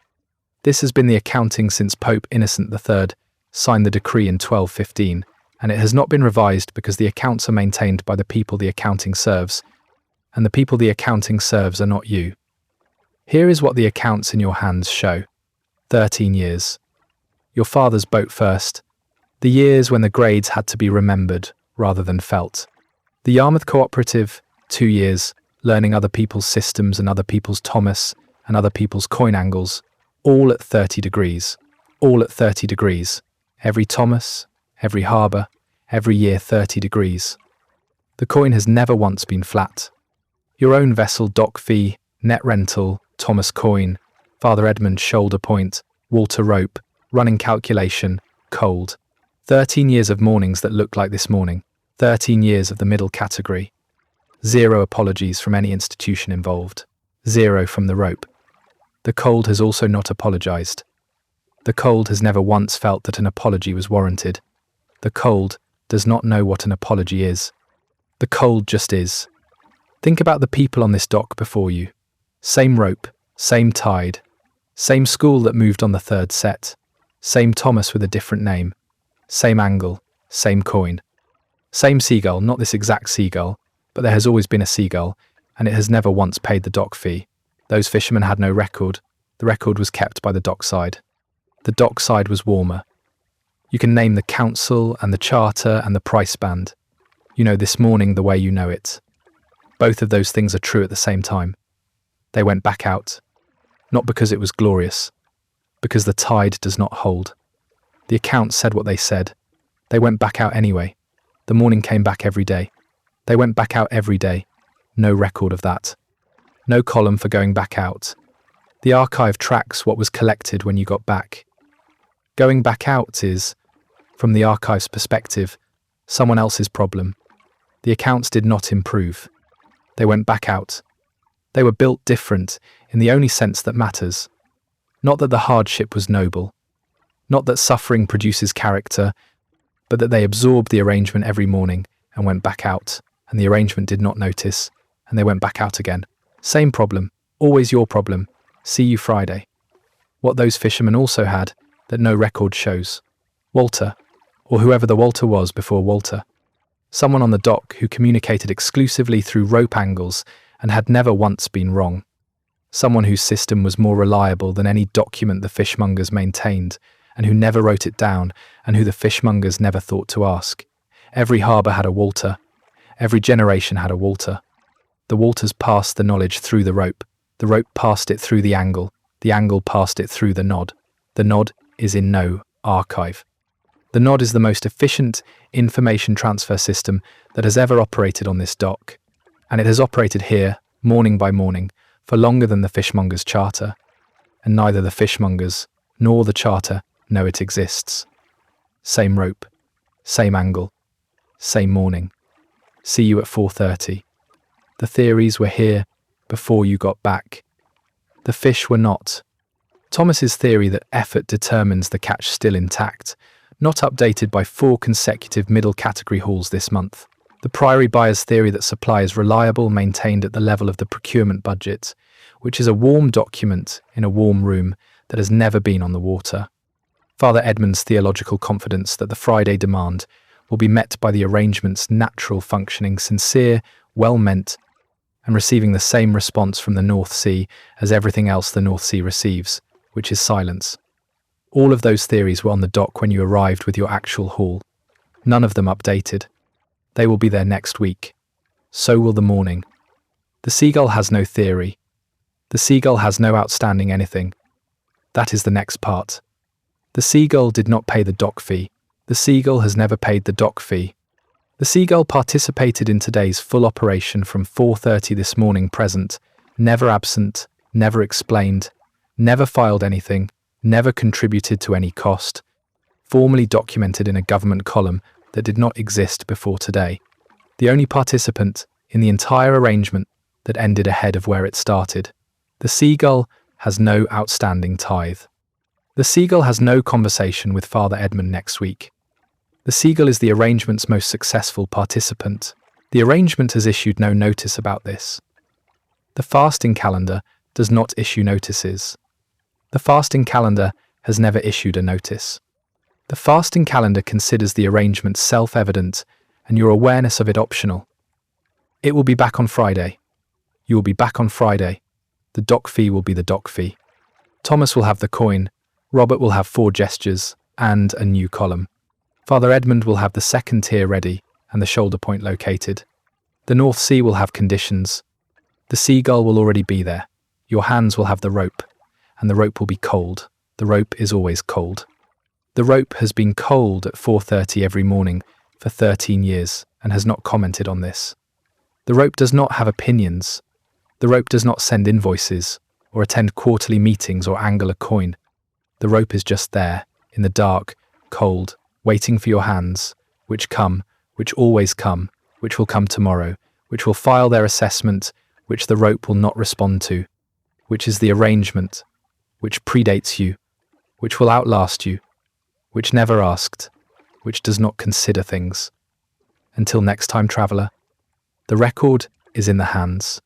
This has been the accounting since Pope Innocent III signed the decree in 1215, and it has not been revised because the accounts are maintained by the people the accounting serves, and the people the accounting serves are not you. Here is what the accounts in your hands show. 13 years. Your father's boat first. The years when the grades had to be remembered rather than felt. The Yarmouth Cooperative, 2 years, learning other people's systems and other people's Thomas and other people's coin angles, all at 30 degrees. All at 30 degrees. Every Thomas, every harbour, every year 30 degrees. The coin has never once been flat. Your own vessel dock fee, net rental, Thomas coin, Father Edmund shoulder point, Walter rope, running calculation, cold. 13 years of mornings that looked like this morning. 13 years of the middle category. 0 apologies from any institution involved. 0 from the rope. The cold has also not apologised. The cold has never once felt that an apology was warranted. The cold does not know what an apology is. The cold just is. Think about the people on this dock before you. Same rope, same tide, same school that moved on the 3rd set, same Thomas with a different name, same angle, same coin. Same seagull, not this exact seagull, but there has always been a seagull, and it has never once paid the dock fee. Those fishermen had no record. The record was kept by the dockside. The dockside was warmer. You can name the council and the charter and the price band. You know this morning the way you know it. Both of those things are true at the same time. They went back out. Not because it was glorious. Because the tide does not hold. The accounts said what they said. They went back out anyway. The morning came back every day. They went back out every day. No record of that. No column for going back out. The archive tracks what was collected when you got back. Going back out is, from the archive's perspective, someone else's problem. The accounts did not improve. They went back out. They were built different in the only sense that matters. Not that the hardship was noble. Not that suffering produces character, but that they absorbed the arrangement every morning and went back out, and the arrangement did not notice, and they went back out again. Same problem, always your problem. See you Friday. What those fishermen also had that no record shows. Walter, or whoever the Walter was before Walter. Someone on the dock who communicated exclusively through rope angles and had never once been wrong. Someone whose system was more reliable than any document the fishmongers maintained, and who never wrote it down, and who the fishmongers never thought to ask. Every harbour had a Walter. Every generation had a Walter. The Walters passed the knowledge through the rope passed it through the angle passed it through the nod. The nod is in no archive. The nod is the most efficient information transfer system that has ever operated on this dock, and it has operated here, morning by morning, for longer than the fishmongers' charter, and neither the fishmongers nor the charter know it exists. Same rope, same angle, same morning. See you at 4:30. The theories were here before you got back. The fish were not. Thomas's theory that effort determines the catch still intact, not updated by 4 consecutive middle category hauls this month. The Priory buyer's theory that supply is reliable, maintained at the level of the procurement budget, which is a warm document in a warm room that has never been on the water. Father Edmund's theological confidence that the Friday demand will be met by the arrangement's natural functioning, sincere, well-meant, and receiving the same response from the North Sea as everything else the North Sea receives, which is silence. All of those theories were on the dock when you arrived with your actual haul. None of them updated. They will be there next week. So will the morning. The Seagull has no theory. The Seagull has no outstanding anything. That is the next part. The Seagull did not pay the dock fee. The Seagull has never paid the dock fee. The Seagull participated in today's full operation from 4:30 this morning present, never absent, never explained, never filed anything, never contributed to any cost, formally documented in a government column that did not exist before today. The only participant in the entire arrangement that ended ahead of where it started. The Seagull has no outstanding tithe. The Seagull has no conversation with Father Edmund next week. The Seagull is the arrangement's most successful participant. The arrangement has issued no notice about this. The fasting calendar does not issue notices. The fasting calendar has never issued a notice. The fasting calendar considers the arrangement self-evident and your awareness of it optional. It will be back on Friday. You will be back on Friday. The dock fee will be the dock fee. Thomas will have the coin, Robert will have 4 gestures and a new column. Father Edmund will have the second tier ready and the shoulder point located. The North Sea will have conditions. The Seagull will already be there. Your hands will have the rope, and the rope will be cold. The rope is always cold. The rope has been cold at 4:30 every morning for 13 years and has not commented on this. The rope does not have opinions. The rope does not send invoices or attend quarterly meetings or angle a coin. The rope is just there, in the dark, cold, waiting for your hands, which come, which always come, which will come tomorrow, which will file their assessment, which the rope will not respond to, which is the arrangement, which predates you, which will outlast you, which never asked, which does not consider things. Until next time, traveller, the record is in the hands.